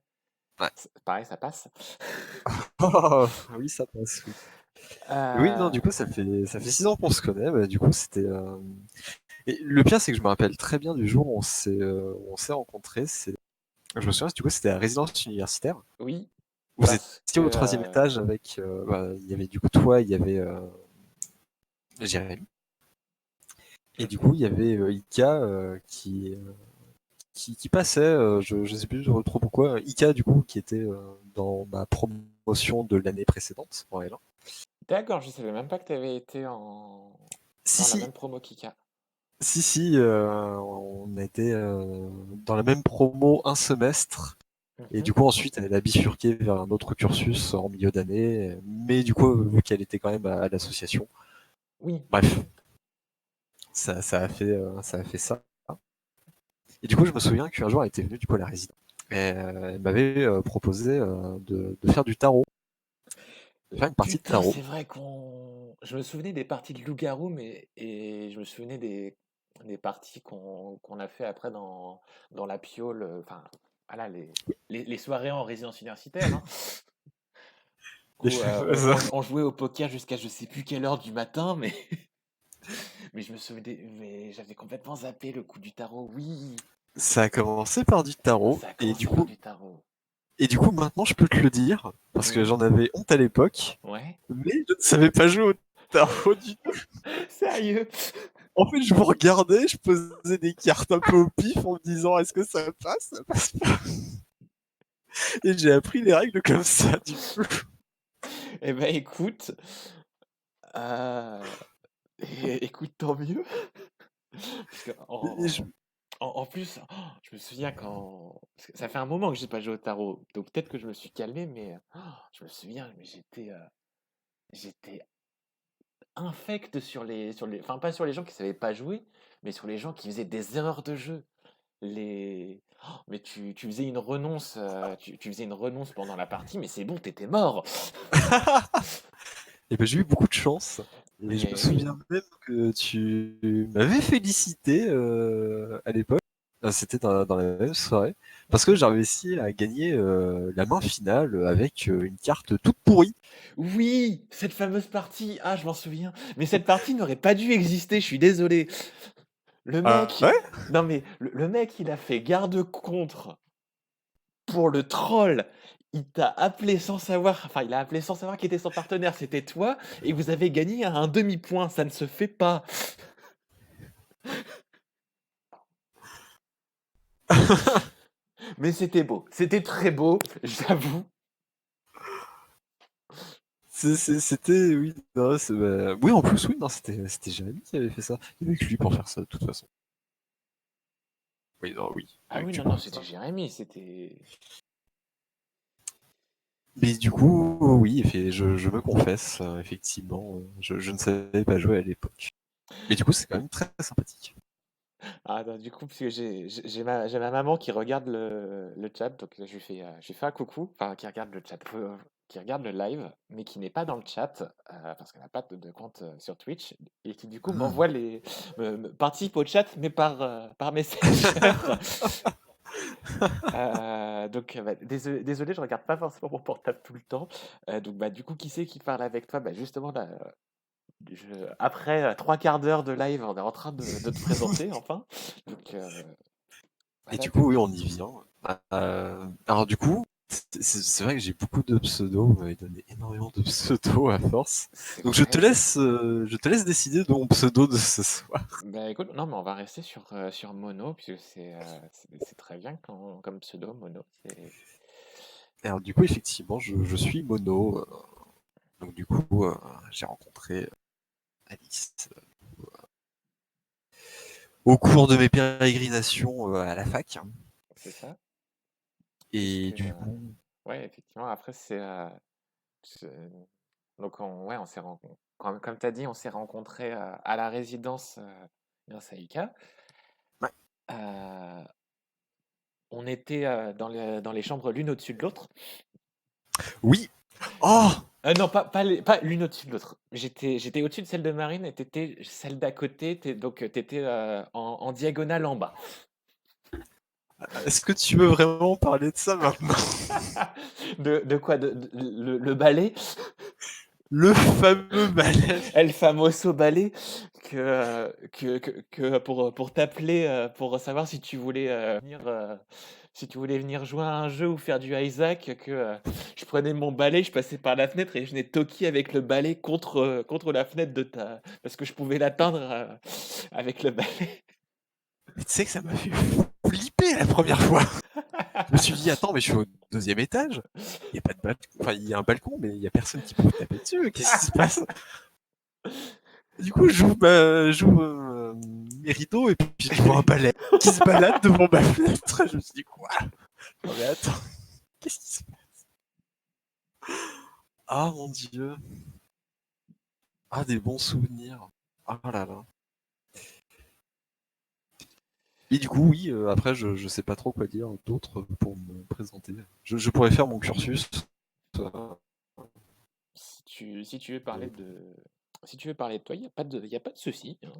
Ouais. Pareil, ça passe. Oh, oui, ça passe, oui. Oui, non, Euh, du coup, ça fait 6 ans qu'on se connaît. Bah, du coup, c'était. Et le pire, c'est que je me rappelle très bien du jour où on s'est rencontrés. Je me souviens, du coup, c'était la résidence universitaire. oui, Vous parce que étiez au troisième étage avec. Bah, il y avait du coup toi, il y avait Jérémy. Et du coup, il y avait Ika qui passait, je sais plus trop pourquoi. Ika, du coup, qui était dans ma promotion de l'année précédente en L1. d'accord, je savais même pas que tu avais été Si, dans la si, même promo Kika. si, on était dans la même promo un semestre. Et Mhm. du coup, ensuite, elle a bifurqué vers un autre cursus en milieu d'année. Mais du coup, vu qu'elle était quand même à l'association, Oui, bref, ça a fait ça. Et du coup, je me souviens qu'un jour, elle était venue du coup à la résidence. Et elle m'avait proposé de faire du tarot, de faire une partie de putain, tarot. c'est vrai Je me souvenais des parties de Loup-Garou, et je me souvenais des parties qu'on a fait après dans la Piole, enfin, voilà, les soirées en résidence universitaire, hein, où on jouait au poker jusqu'à je sais plus quelle heure du matin, mais, mais je me souvenais, mais j'avais complètement zappé le coup du tarot, oui, Ça a commencé par du tarot, ça a et du commencé par coup, du tarot. et du coup, maintenant, je peux te le dire, parce que Mhm. j'en avais honte à l'époque, Ouais, mais je ne savais pas jouer au tarot du tout. sérieux? En fait, je vous regardais, je posais des cartes un peu au pif en me disant est-ce que ça passe pas. Et j'ai appris les règles comme ça, du coup. Eh ben écoute, euh, écoute, tant mieux. Parce que Et je- en plus, je me souviens parce que ça fait un moment que j'ai pas joué au tarot, donc peut-être que je me suis calmé, mais je me souviens, mais j'étais infect enfin pas sur les gens qui savaient pas jouer, mais sur les gens qui faisaient des erreurs de jeu. les... Oh, mais tu faisais une renonce, tu faisais une renonce pendant la partie, mais c'est bon, t'étais mort. Et ben j'ai eu beaucoup de chance. Et je me Mais oui, souviens même que tu m'avais félicité à l'époque. C'était dans la même soirée. Parce que j'ai réussi à gagner la main finale avec une carte toute pourrie. oui, cette fameuse partie, ah, je m'en souviens. Mais cette partie n'aurait pas dû exister, je suis désolé. Le Ah mec, ouais? non mais le mec, il a fait garde-contre pour le troll. Il t'a appelé sans savoir, enfin, il a appelé sans savoir qui était son partenaire, c'était toi, et vous avez gagné à un demi-point, ça ne se fait pas. Mais c'était beau, c'était très beau, j'avoue. C'était, oui, non, oui, en plus, oui, non, c'était Jérémy qui avait fait ça. Il y avait que lui pour faire ça, de toute façon. Oui, non, oui. Ah oui, Du non, coup, non, c'était Jérémy, c'était... mais du coup, oui, je me confesse, effectivement, je ne savais pas jouer à l'époque. Mais du coup, c'est quand même très, très sympathique. Ah non, du coup, parce que j'ai ma maman qui regarde le chat, donc je lui fais un coucou, enfin qui regarde le chat, qui regarde le live, mais qui n'est pas dans le chat, parce qu'elle n'a pas de compte sur Twitch, et qui du coup Hmm. m'envoie participe au chat, mais par Messenger. Donc, bah, désolé, je regarde pas forcément mon portable tout le temps. Donc, bah, du coup, qui c'est qui parle avec toi? Bah, justement, là, après 3 quarts d'heure de live, on est en train de te présenter, enfin. Donc, Et voilà, du coup, oui, on y vient. Alors du coup, c'est vrai que j'ai beaucoup de pseudos, vous m'avez donné énormément de pseudos à force. c'est Donc vrai. je te laisse décider de mon pseudo de ce soir. Bah, écoute, non, mais on va rester sur Mono, puisque c'est très bien comme pseudo, Mono. Alors du coup, effectivement, je suis mono. Donc du coup, j'ai rencontré Alice au cours de mes pérégrinations à la fac. C'est ça. Puisque, Et du coup, ouais, effectivement, après, c'est- donc, ouais, on s'est rencontrés. Comme tu as dit, on s'est rencontrés à la résidence grâce à Ika. ouais. Euh, on était dans les chambres l'une au-dessus de l'autre. Oui. Oh, Non, pas l'une au-dessus de l'autre. J'étais au-dessus de celle de Marine et t'étais celle d'à côté. Donc, t'étais en diagonale en bas. est-ce que tu veux vraiment parler de ça maintenant? De quoi? Le balai? Le fameux balai. El famoso balai que pour t'appeler, pour savoir si tu voulais si tu voulais venir jouer à un jeu ou faire du Isaac, que je prenais mon balai, je passais par la fenêtre et je venais toquer avec le balai contre la fenêtre parce que je pouvais l'atteindre avec le balai. Mais tu sais que ça m'a fait flipper la première fois. Je me suis dit, attends, mais je suis au deuxième étage. Il y a pas de balcon. Enfin, il y a un balcon, mais il y a personne qui peut me taper dessus. Qu'est-ce qui se passe? Du coup, j'ouvre mes rideaux et puis je vois un balai qui se balade devant ma fenêtre. Je me suis dit, quoi? Non, mais attends, qu'est-ce qui se passe? Ah mon dieu. Ah, des bons souvenirs. Ah là là. Et du coup, oui, après, je sais pas trop quoi dire d'autre pour me présenter. Je pourrais faire mon cursus. euh, Si tu veux parler si tu veux parler de toi, il y a pas de souci, hein.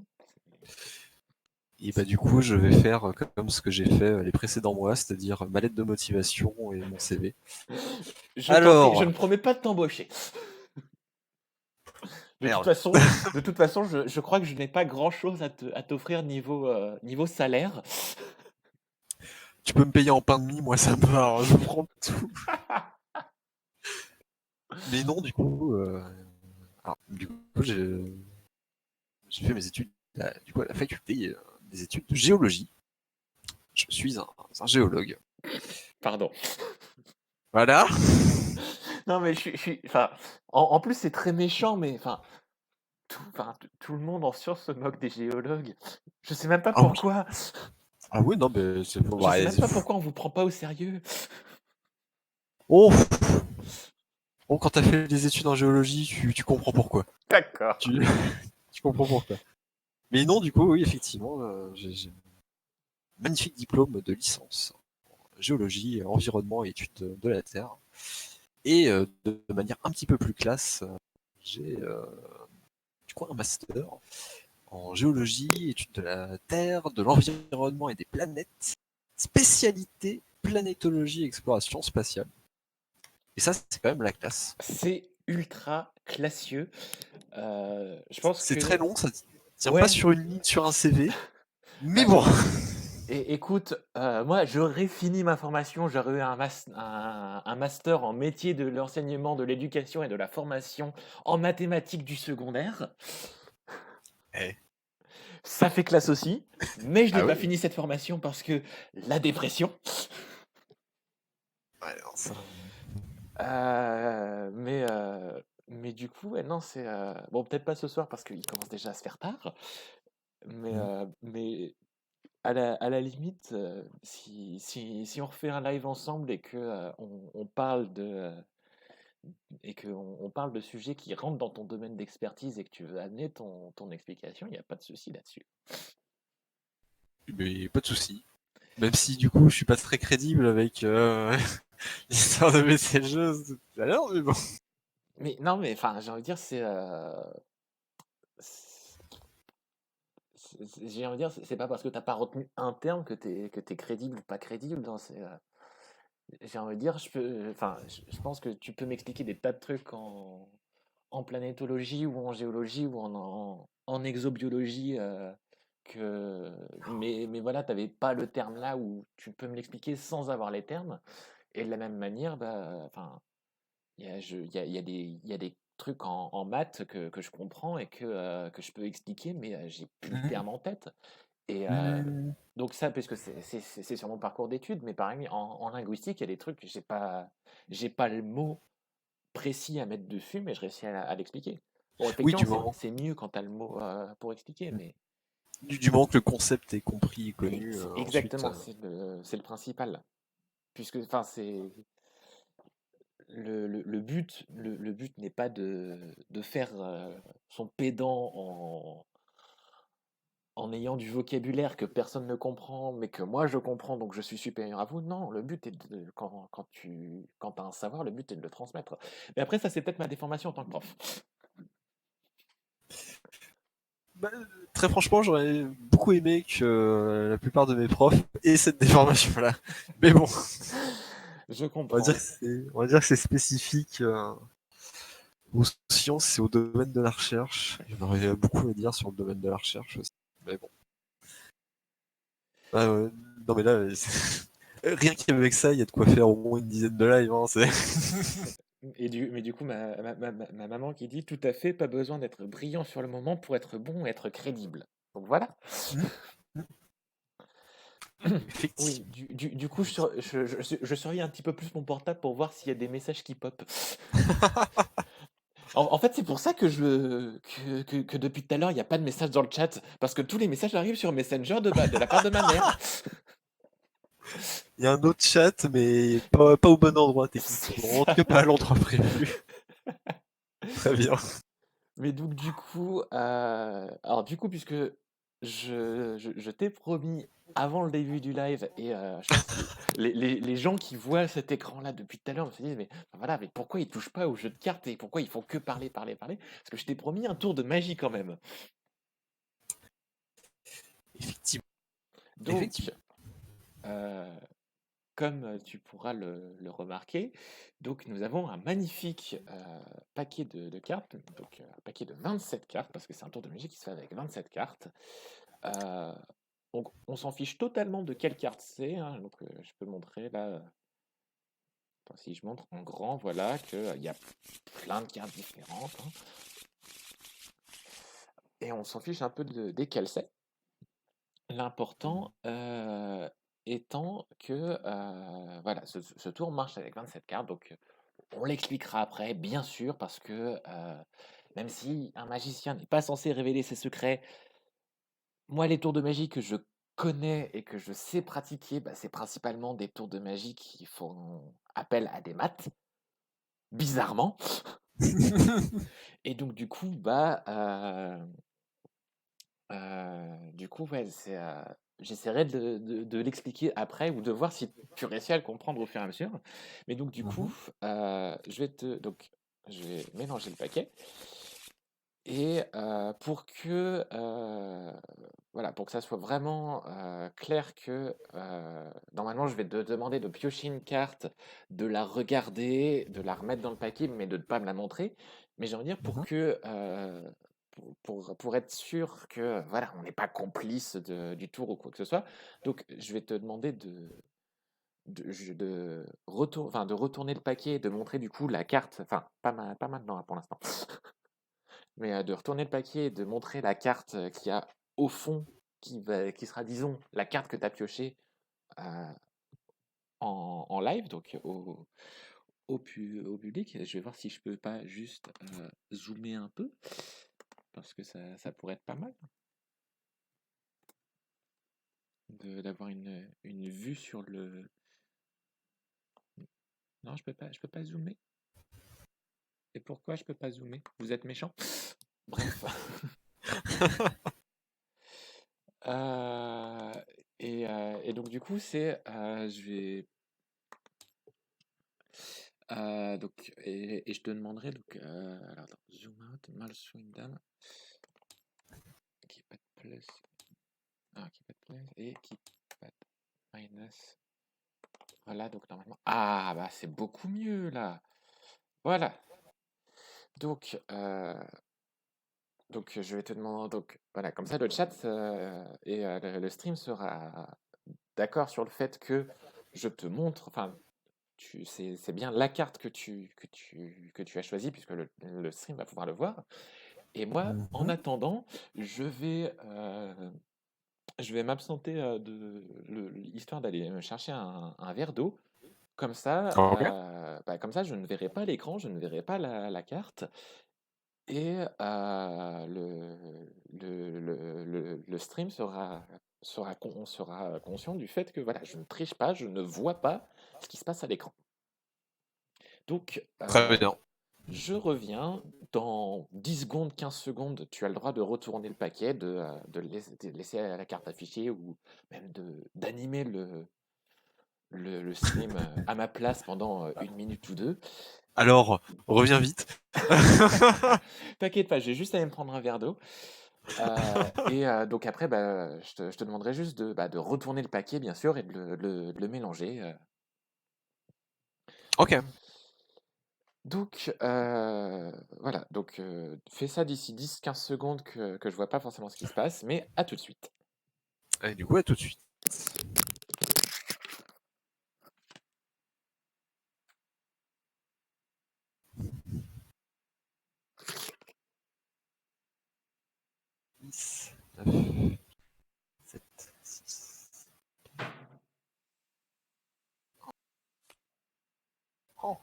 Et bah du coup, je vais faire comme ce que j'ai fait les précédents mois, c'est-à-dire ma lettre de motivation et mon CV. Je Alors, ne promets pas de t'embaucher. merde, De toute façon, je crois que je n'ai pas grand-chose à t'offrir niveau salaire. tu peux me payer en pain de mie, moi ça me va, hein, je prends tout. Mais non, du coup, j'ai fait mes études du coup, à la faculté des études de géologie. Je suis un géologue. Pardon. Voilà. Non, mais enfin, en plus, c'est très méchant, mais enfin, tout le monde en sciences se moque des géologues. Je sais même pas Ah oui. pourquoi. Ah oui, non, mais c'est bon. Je sais Ouais, même pas pourquoi on vous prend pas au sérieux. oh, bon, quand t'as fait des études en géologie, tu comprends pourquoi. D'accord. Tu, tu comprends pourquoi. Mais non, du coup, oui, effectivement, magnifique diplôme de licence en géologie, environnement et études de la Terre. Et de manière un petit peu plus classe, j'ai du coup un master en géologie, études de la Terre, de l'environnement et des planètes, spécialité planétologie et exploration spatiale. Et ça, c'est quand même la classe. C'est ultra classieux. Je pense C'est très que long, ça tient pas ouais, sur une ligne sur un CV, mais bah, bon. et écoute, moi, j'aurais fini ma formation, j'aurais eu un master en métier de l'enseignement, de l'éducation et de la formation en mathématiques du secondaire. Eh, Ça fait classe aussi, mais je n'ai ah pas oui. fini cette formation parce que la dépression. Ouais, non, ça... Euh, mais, euh, mais du coup, ouais, non, c'est bon, peut-être pas ce soir parce qu'il commence déjà à se faire tard. Mais à la limite, si on refait un live ensemble et que on parle et que on parle de sujets qui rentrent dans ton domaine d'expertise et que tu veux amener ton explication, il n'y a pas de souci là-dessus. Mais pas de souci. Même si du coup, je suis pas très crédible avec l'histoire de Messageuse tout à l'heure, mais bon. Mais non, mais enfin, j'ai envie de dire, j'ai envie de dire, c'est pas parce que t'as pas retenu un terme que t'es crédible ou pas crédible. Non, j'ai envie de dire, je pense que tu peux m'expliquer des tas de trucs en planétologie ou en géologie ou en exobiologie mais voilà, t'avais pas le terme là où tu peux me l'expliquer sans avoir les termes. Et de la même manière, bah, enfin, il y a des trucs en maths que je comprends et que je peux expliquer, mais j'ai plus le terme en tête. Et Hmm. donc ça, puisque c'est sur mon parcours d'études, mais pareil, en linguistique, il y a des trucs que j'ai pas le mot précis à mettre dessus, mais je réussis à l'expliquer. Bon, Oui, effectivement, du moment. c'est mieux quand tu as le mot pour expliquer, mais Du moment que le concept est compris et connu, ensuite. exactement, c'est le principal. Puisque, enfin, c'est le but n'est pas de faire son pédant en ayant du vocabulaire que personne ne comprend, mais que moi je comprends, donc je suis supérieur à vous. Non, le but est quand tu as un savoir, le but est de le transmettre. Mais après, ça, c'est peut-être ma déformation en tant que prof. Bah, très franchement, j'aurais beaucoup aimé que la plupart de mes profs aient cette déformation-là. Mais bon, Je on va dire comprends. que on va dire que c'est spécifique aux sciences et au domaine de la recherche. Il y en aurait beaucoup à dire sur le domaine de la recherche aussi. Mais bon. Ah ouais, non mais là, rien qu'avec ça, il y a de quoi faire au moins une dizaine de lives. Hein, Mais du coup, ma maman qui dit tout à fait, pas besoin d'être brillant sur le moment pour être bon et être crédible. Donc voilà. Mm, mm. Oui, Effectivement. du coup, je surveille un petit peu plus mon portable pour voir s'il y a des messages qui pop. En fait, c'est pour ça que depuis tout à l'heure, il n'y a pas de message dans le chat. Parce que tous les messages arrivent sur Messenger de la part de ma mère. Il y a un autre chat, mais pas au bon endroit C'est techniquement. En tout ça. cas, pas à l'endroit prévu. Très bien. Mais donc, du coup, alors, du coup, puisque je t'ai promis avant le début du live, et je pense que les gens qui voient cet écran-là depuis tout à l'heure se disent, mais enfin, voilà, mais pourquoi ils touchent pas au jeu de cartes et pourquoi ils font que parler, parler, parler? Parce que je t'ai promis un tour de magie quand même. Effectivement. Donc, Effectivement. euh, comme tu pourras le remarquer, donc nous avons un magnifique paquet de cartes, donc un paquet de 27 cartes, parce que c'est un tour de magie qui se fait avec 27 cartes. Euh, donc on s'en fiche totalement de quelle carte c'est, hein, donc je peux montrer là, attends, si je montre en grand, voilà, qu'il y a plein de cartes différentes, hein, et on s'en fiche un peu desquelles c'est. L'important étant que voilà, ce tour marche avec 27 cartes, donc on l'expliquera après, bien sûr, parce que même si un magicien n'est pas censé révéler ses secrets, moi, les tours de magie que je connais et que je sais pratiquer, bah, c'est principalement des tours de magie qui font appel à des maths, bizarrement. Et donc, du coup, bah, du coup, ouais, j'essaierai de l'expliquer après ou de voir si tu réussis à le comprendre au fur et à mesure. Mais donc du coup, Mhm. je vais mélanger le paquet et pour que voilà, pour que ça soit vraiment clair que normalement je vais te demander de piocher une carte, de la regarder, de la remettre dans le paquet, mais de ne pas me la montrer. Mais j'ai envie de dire pour Mhm. que pour être sûr que voilà, on n'est pas complice du tour ou quoi que ce soit. Donc je vais te demander de retourner le paquet et de montrer du coup la carte, enfin pas maintenant hein, pour l'instant, mais de retourner le paquet et de montrer la carte qu'il y a au fond, qui sera, disons, la carte que tu as piochée euh, en live, donc au public. Je vais voir si je peux pas juste zoomer un peu, parce que ça pourrait être pas mal d'avoir une vue sur le... Non, je peux pas zoomer. Et pourquoi je peux pas zoomer? Vous êtes méchant? Bref. Euh, et donc du coup, je vais et je te demanderai donc alors attends, zoom out, mal Swindon, keep at plus, keep at plus et keep at minus. Voilà donc normalement bah c'est beaucoup mieux là. Voilà. Donc je vais te demander donc voilà comme ça le chat et le stream sera d'accord sur le fait que je te montre enfin c'est bien la carte que tu as choisie puisque le stream va pouvoir le voir. Et moi, en Mhm. attendant, je vais m'absenter histoire d'aller me chercher un verre d'eau. Ok. Comme ça, je ne verrai pas l'écran, je ne verrai pas la carte. Et le stream sera conscient du fait que voilà, je ne triche pas, je ne vois pas ce qui se passe à l'écran. Donc, Très bien. je reviens dans 10 secondes, 15 secondes. Tu as le droit de retourner le paquet, de laisser la carte affichée ou même d'animer le stream à ma place pendant 1 minute ou deux. Alors, reviens vite. T'inquiète pas, j'ai juste à aller me prendre un verre d'eau. Donc après, je te demanderai juste de retourner le paquet, bien sûr, et de le mélanger. Ok. Donc, voilà. Donc, fais ça d'ici 10-15 secondes que je vois pas forcément ce qui se passe, mais à tout de suite. Et du coup, à tout de suite. Dix, 9, 7, 6. Oh,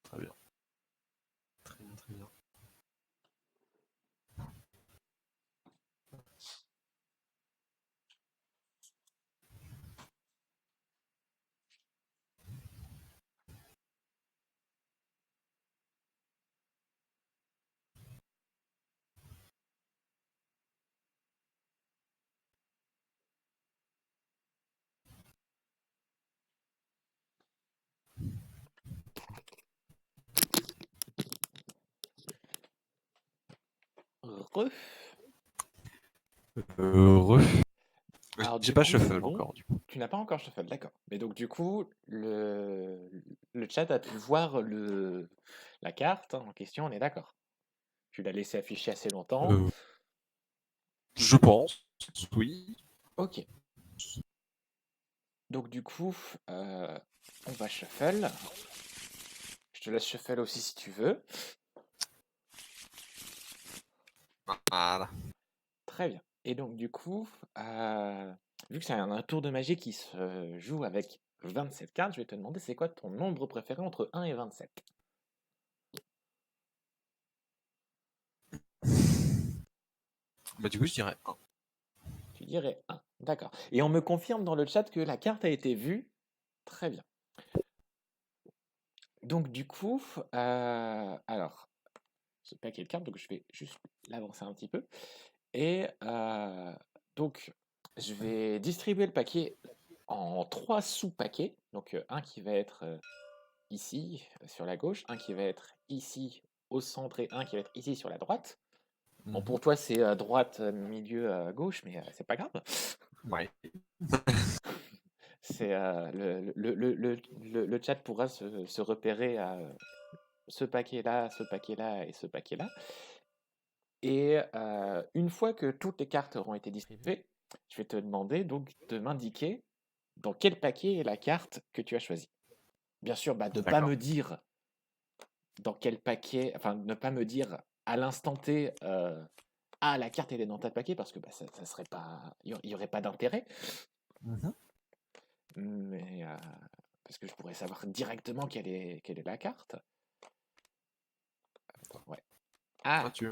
très bien. Très bien, très bien. Re. Heureux. Alors, J'ai du pas coup, c'est shuffle bon. encore, du coup. Tu n'as pas encore shuffle, d'accord. Mais donc, du coup, le chat a pu voir la carte en question, on est d'accord. Tu l'as laissé afficher assez longtemps. Euh, je pense, oui. Ok. Donc, du coup, on va shuffle. Je te laisse shuffle aussi si tu veux. Voilà. Très bien. Et donc, du coup, vu que c'est un tour de magie qui se joue avec 27 cartes, je vais te demander c'est quoi ton nombre préféré entre 1 et 27? Bah, du coup, je dirais 1. Tu dirais 1. D'accord. Et on me confirme dans le chat que la carte a été vue. Très bien. Donc, du coup, alors, ce paquet de cartes, donc je vais juste l'avancer un petit peu. Et donc, je vais distribuer le paquet en 3 sous-paquets. Donc un qui va être ici sur la gauche, un qui va être ici au centre et un qui va être ici sur la droite. Bon, Mhm. pour toi, c'est droite, milieu, gauche, mais c'est pas grave. Ouais. C'est le chat pourra se repérer à ce paquet-là et ce paquet-là. Et une fois que toutes les cartes auront été distribuées, je vais te demander donc de m'indiquer dans quel paquet est la carte que tu as choisie. Bien sûr, bah, de ne pas D'accord. me dire dans quel paquet, enfin, ne pas me dire à l'instant T, ah, la carte elle est dans ta paquet, parce que bah, ça serait pas, il y aurait pas d'intérêt. Mhm. Mais parce que je pourrais savoir directement quelle est la carte. Ouais. Ah, Ah, tu...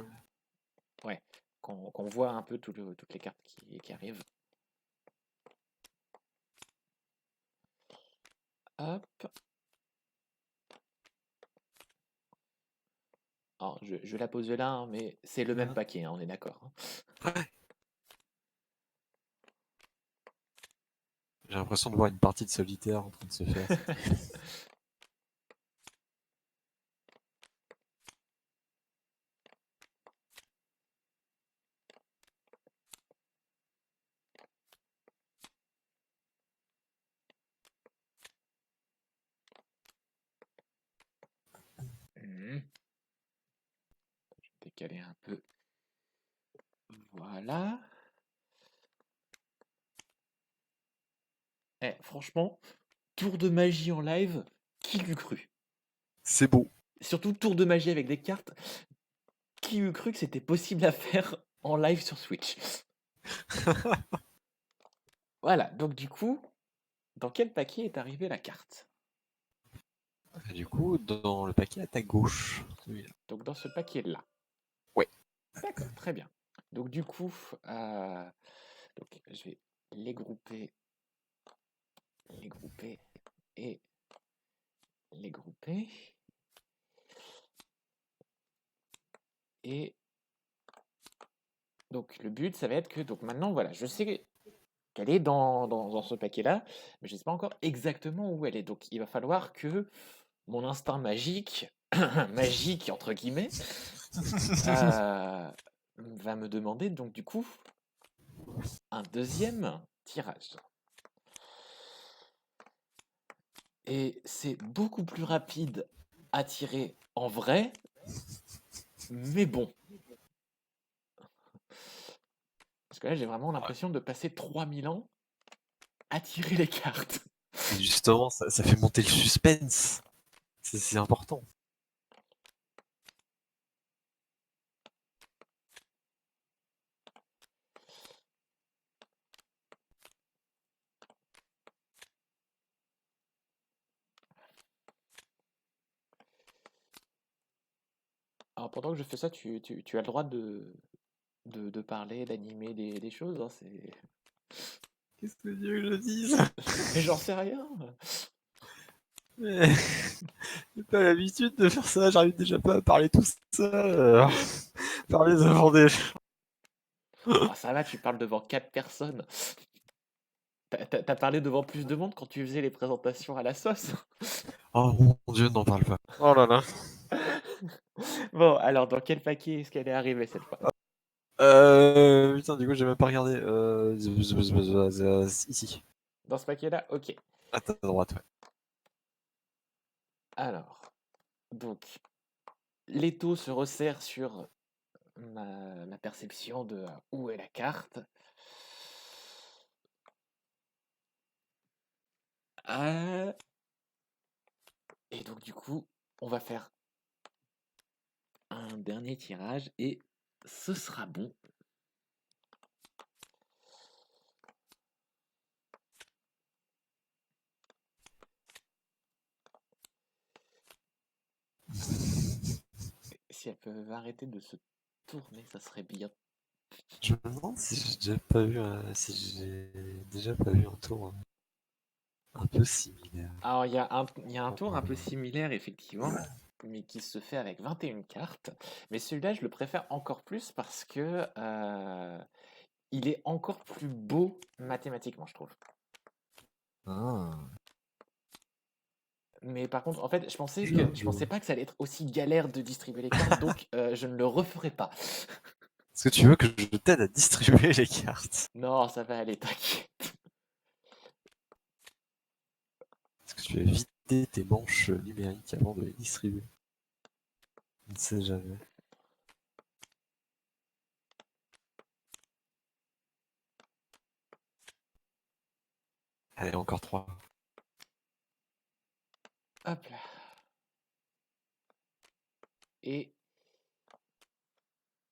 ouais. Qu'on voit un peu toutes les cartes qui arrivent. Hop. Alors, je la pose là, hein, mais c'est le même Mhm. paquet, hein, on est d'accord, hein. Ouais. J'ai l'impression de voir une partie de solitaire en train de se faire. Mhm. Je vais décaler un peu. Voilà. Eh, franchement, tour de magie en live, qui l'eût cru? C'est beau. Surtout tour de magie avec des cartes, qui eût cru que c'était possible à faire en live sur Switch? Voilà, donc du coup, dans quel paquet est arrivée la carte? Et du coup, dans le paquet à ta gauche. Celui-là. Donc dans ce paquet-là. Ouais. D'accord, très bien. Donc du coup, donc, je vais les grouper et les grouper. Et donc le but, ça va être que donc maintenant, voilà, je sais qu'elle est dans ce paquet-là, mais je ne sais pas encore exactement où elle est. Donc il va falloir que mon instinct magique, magique entre guillemets, va me demander donc du coup un deuxième tirage. Et c'est beaucoup plus rapide à tirer en vrai, mais bon. Parce que là, j'ai vraiment Ouais. l'impression de passer 3000 ans à tirer les cartes. Et justement, ça fait monter le suspense. C'est important. Alors pendant que je fais ça, tu as le droit de parler, d'animer des choses, hein, c'est... Qu'est-ce que Dieu que je dise? Mais j'en sais rien. Mais j'ai pas l'habitude de faire ça, j'arrive déjà pas à parler tout seul. Parler devant des gens. Oh, ça va, tu parles devant 4 personnes. T'as parlé devant plus de monde quand tu faisais les présentations à la sauce. Oh mon Dieu, n'en parle pas. Oh là là. Bon, alors dans quel paquet est-ce qu'elle est arrivée cette fois? Putain, du coup, j'ai même pas regardé. Ici. Dans ce paquet-là? Ok. À ta droite, ouais. Alors, donc, l'étau se resserre sur ma perception de où est la carte. Euh, Et donc, du coup, on va faire un dernier tirage et ce sera bon. Si elle peut arrêter de se tourner, ça serait bien. Je me demande si j'ai déjà pas vu un tour un peu similaire. Alors, il y a un tour un peu similaire, effectivement, mais qui se fait avec 21 cartes. Mais celui-là, je le préfère encore plus parce que il est encore plus beau mathématiquement, je trouve. Ah, Mais par contre, en fait, je pensais je- pas que ça allait être aussi galère de distribuer les cartes, donc je ne le referai pas. Est-ce que tu veux que je t'aide à distribuer les cartes? Non, ça va aller, t'inquiète. Est-ce que tu veux vider tes manches numériques avant de les distribuer? On ne sait jamais. Allez, encore 3. Hop là. Et...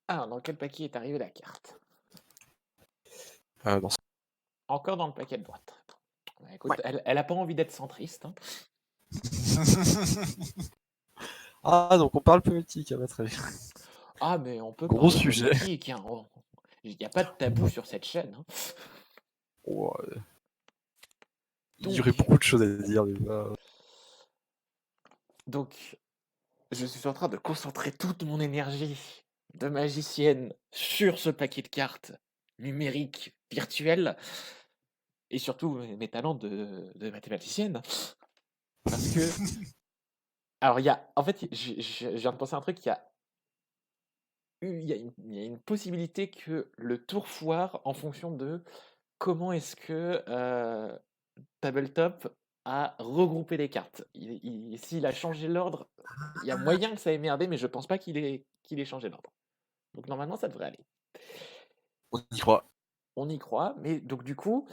Alors, dans quel paquet est arrivée la carte? Dans ce- Encore dans le paquet de droite. Bah, écoute, Ouais. elle a pas envie d'être centriste, hein. Ah, donc on parle politique, ah bah, très bien. Ah, mais on peut Gros parler sujet. politique, hein. Il n'y a pas de tabou sur cette chaîne, hein. Oh, il y Donc, aurait beaucoup de choses à dire, mais donc, je suis en train de concentrer toute mon énergie de magicienne sur ce paquet de cartes numériques virtuelles et surtout mes talents de mathématicienne. Parce que, alors, en fait, je viens de penser à un truc, il y a une possibilité que le tour foire en fonction de comment est-ce que Tabletop a regroupé les cartes. S'il a changé l'ordre, il y a moyen que ça ait merdé, mais je pense pas qu'il ait changé l'ordre. Donc normalement, ça devrait aller. on y croit. On y croit, mais donc du coup,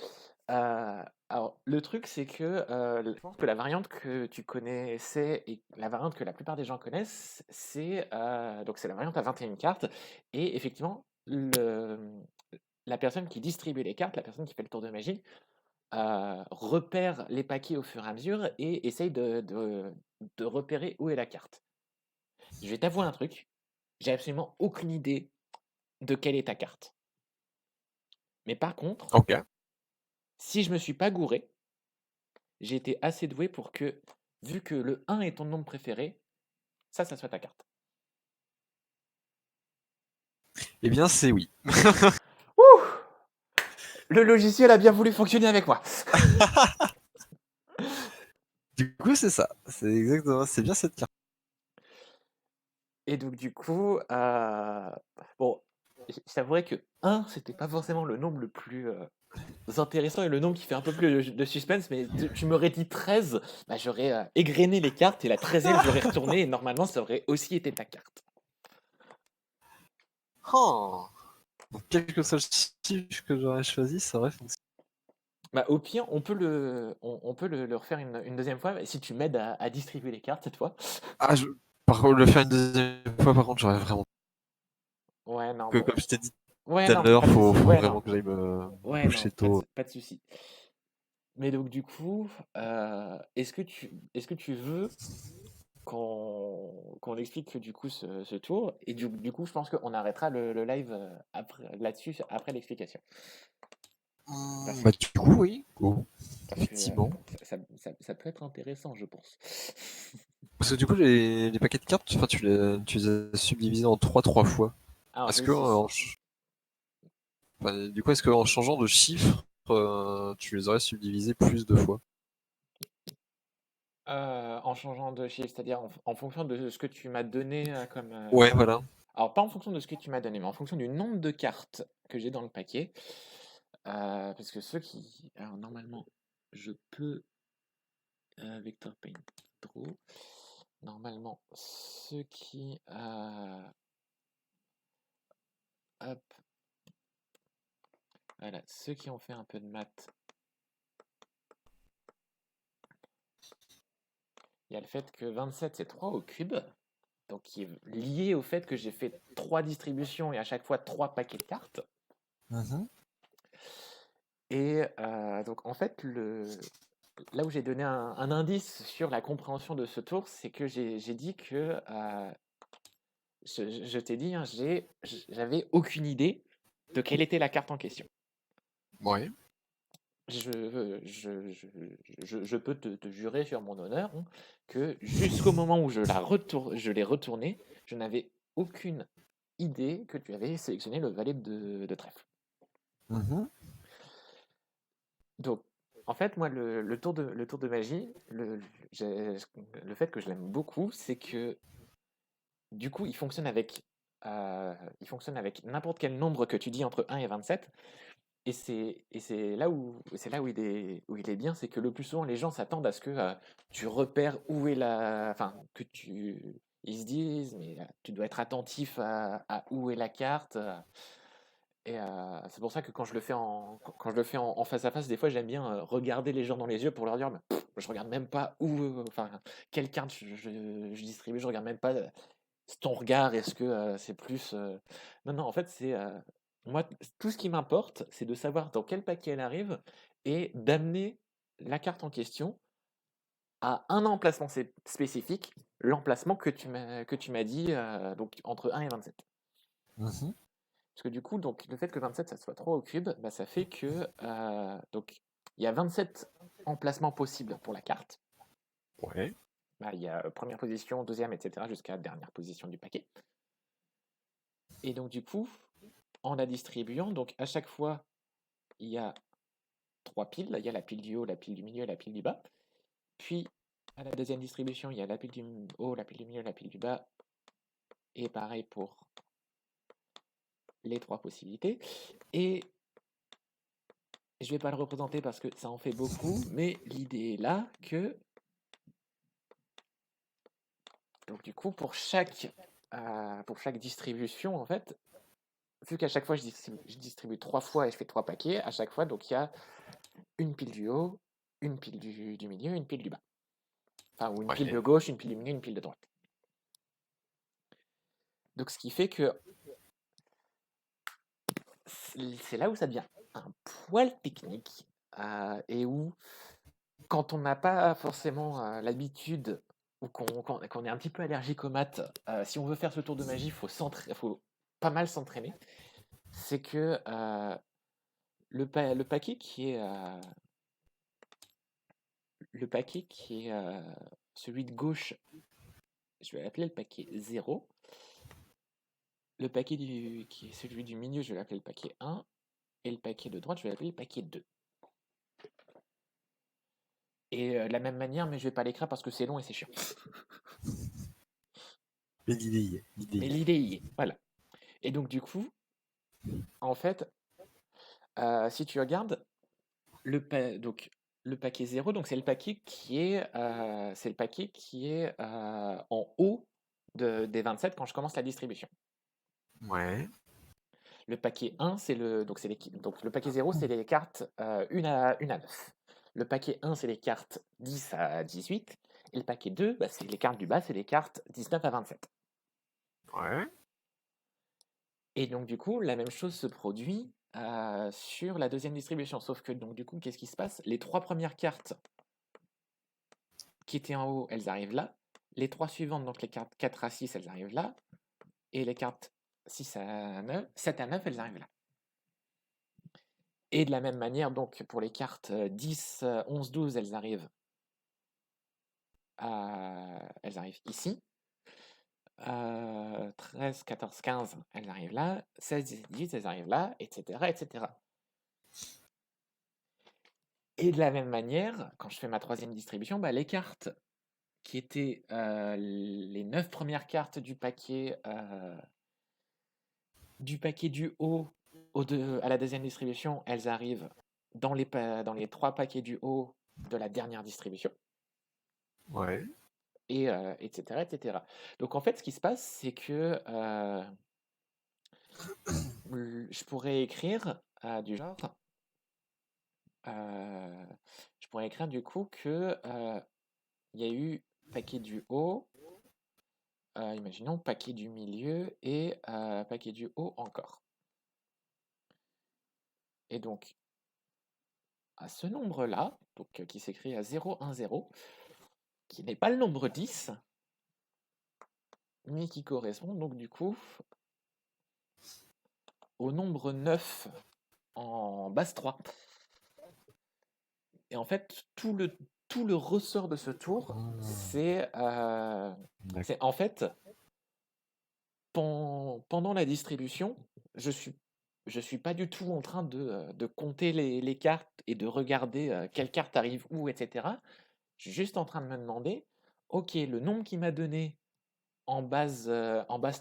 alors le truc c'est que je pense que la variante que tu connaissais et la variante que la plupart des gens connaissent, donc c'est la variante à 21 cartes. Et effectivement, la personne qui distribue les cartes, la personne qui fait le tour de magie, repère les paquets au fur et à mesure et essaye de repérer où est la carte. Je vais t'avouer un truc, j'ai absolument aucune idée de quelle est ta carte. Mais par contre, Ok. si je me suis pas gouré, j'ai été assez doué pour que, vu que le 1 est ton nombre préféré, ça soit ta carte. Eh bien, c'est oui. Ouh! Le logiciel a bien voulu fonctionner avec moi. Du coup, c'est ça. C'est exactement, c'est bien cette carte. Et donc du coup, bon, je t'avouerais que 1, c'était pas forcément le nombre le plus intéressant et le nombre qui fait un peu plus de suspense, mais tu m'aurais dit 13, bah, j'aurais égrené les cartes et la 13e, j'aurais retourné et normalement, ça aurait aussi été ta carte. Oh. Donc, quel que soit le chiffre que j'aurais choisi, ça aurait fonctionné. Bah, au pire, on peut le refaire une deuxième fois, si tu m'aides à distribuer les cartes cette fois. Ah, par contre, le faire une deuxième fois, par contre, j'aurais vraiment. Ouais, non, Que, bon. comme je t'ai dit Ouais, tout à non, l'heure, pas de faut souci. Ouais, vraiment non. que j'aille me Ouais, non, coucher tôt. pas de souci. Mais donc, du coup, est-ce que tu veux qu'on explique du coup ce tour? Et du coup, je pense qu'on arrêtera le live là-dessus après l'explication. Parce, Bah, du coup, oui. Oh, parce que effectivement. ça peut être intéressant, je pense. Parce que du coup, les paquets de cartes, enfin, tu les as subdivisés en trois fois. Alors, Est-ce j'ai que, aussi. enfin, du coup, est-ce qu'en changeant de chiffre, tu les aurais subdivisés plus de fois? En changeant de chiffre, c'est-à-dire en fonction de ce que tu m'as donné comme. Ouais, voilà. Alors, pas en fonction de ce que tu m'as donné, mais en fonction du nombre de cartes que j'ai dans le paquet. Parce que ceux qui. Alors, normalement, je peux. Vector Paint Draw. Normalement, ceux qui. Hop. Voilà, ceux qui ont fait un peu de maths. Il y a le fait que 27, c'est 3 au cube. Donc, qui est lié au fait que j'ai fait 3 distributions et à chaque fois 3 paquets de cartes. Mhm. Et donc, en fait, là où j'ai donné un indice sur la compréhension de ce tour, c'est que j'ai dit que. Je t'ai dit, hein, j'avais aucune idée de quelle était la carte en question. Ouais. Je peux te jurer sur mon honneur hein, que jusqu'au moment où je l'ai retourné, je n'avais aucune idée que tu avais sélectionné le valet de trèfle. Mhm. Donc, en fait, moi, le tour de magie, le fait que je l'aime beaucoup, c'est que du coup, il fonctionne avec n'importe quel nombre que tu dis entre 1 et 27. Et c'est là où il est bien, c'est que le plus souvent, les gens s'attendent à ce que tu repères où est enfin, ils se disent, mais tu dois être attentif à où est la carte. C'est pour ça que quand je le fais en face à face, des fois, j'aime bien regarder les gens dans les yeux pour leur dire, mais, je regarde même pas enfin, quelle carte je distribue, je regarde même pas ton regard, est-ce que c'est plus. Non, non, en fait, moi, tout ce qui m'importe, c'est de savoir dans quel paquet elle arrive et d'amener la carte en question à un emplacement spécifique, l'emplacement que tu m'as dit, donc entre 1 et 27. Mhm. Parce que du coup, donc, le fait que 27, ça soit 3 au cube, bah, ça fait que donc, il y a 27 emplacements possibles pour la carte. Ouais. Bah, il y a première position, deuxième, etc., jusqu'à la dernière position du paquet. Et donc, du coup, en la distribuant, donc à chaque fois, il y a 3 piles. Il y a la pile du haut, la pile du milieu et la pile du bas. Puis, à la deuxième distribution, il y a la pile du haut, la pile du milieu, la pile du bas. Et pareil pour les 3 possibilités. Et je vais pas le représenter parce que ça en fait beaucoup, mais l'idée est là que, donc du coup, pour chaque distribution, en fait, vu qu'à chaque fois je distribue 3 fois et je fais 3 paquets, à chaque fois, donc il y a une pile du haut, une pile du milieu, une pile du bas. Enfin, ou une pile de Ouais. gauche, une pile du milieu, une pile de droite. Donc, ce qui fait que c'est là où ça devient un poil technique et où, quand on n'a pas forcément l'habitude ou qu'on est un petit peu allergique aux maths, si on veut faire ce tour de magie, faut pas mal s'entraîner. C'est que le paquet qui est celui de gauche, je vais l'appeler le paquet 0. Le paquet qui est celui du milieu, je vais l'appeler le paquet 1. Et le paquet de droite, je vais l'appeler le paquet 2. Et de la même manière, mais je vais pas l'écrire parce que c'est long et c'est chiant. Mais l'idée y est. L'idée Mais y est. l'idée y est, voilà. Et donc du coup, en fait, si tu regardes donc le paquet 0, donc c'est le paquet qui est en haut des 27 quand je commence la distribution. Ouais. Le paquet 1, donc le paquet 0, c'est les cartes 1 à 9. Le paquet 1, c'est les cartes 10 à 18. Et le paquet 2, bah, c'est les cartes du bas, c'est les cartes 19 à 27. Ouais. Et donc, du coup, la même chose se produit sur la deuxième distribution. Sauf que, donc, du coup, qu'est-ce qui se passe? Les 3 premières cartes qui étaient en haut, elles arrivent là. Les 3 suivantes, donc les cartes 4 à 6, elles arrivent là. Et les cartes 6 à 9, 7 à 9, elles arrivent là. Et de la même manière, donc, pour les cartes 10, 11, 12, elles arrivent ici. 13, 14, 15, elles arrivent là. 16, 17, 18, elles arrivent là, etc., etc. Et de la même manière, quand je fais ma troisième distribution, bah, les cartes qui étaient les 9 premières cartes du paquet du haut à la deuxième distribution, elles arrivent dans les 3 paquets du haut de la dernière distribution, Ouais. et etc., etc. Donc en fait, ce qui se passe, c'est que je pourrais écrire du genre, je pourrais écrire du coup que il y a eu paquet du haut, imaginons paquet du milieu et paquet du haut encore. Et donc, à ce nombre-là, donc, qui s'écrit à 0, 1, 0, qui n'est pas le nombre 10, mais qui correspond donc du coup au nombre 9 en base 3. Et en fait, tout le ressort de ce tour, D'accord. c'est en fait, pendant la distribution, je suis je suis pas du tout en train de compter les cartes et de regarder quelle carte arrive où, etc. Je suis juste en train de me demander, ok, le nombre qu'il m'a donné en base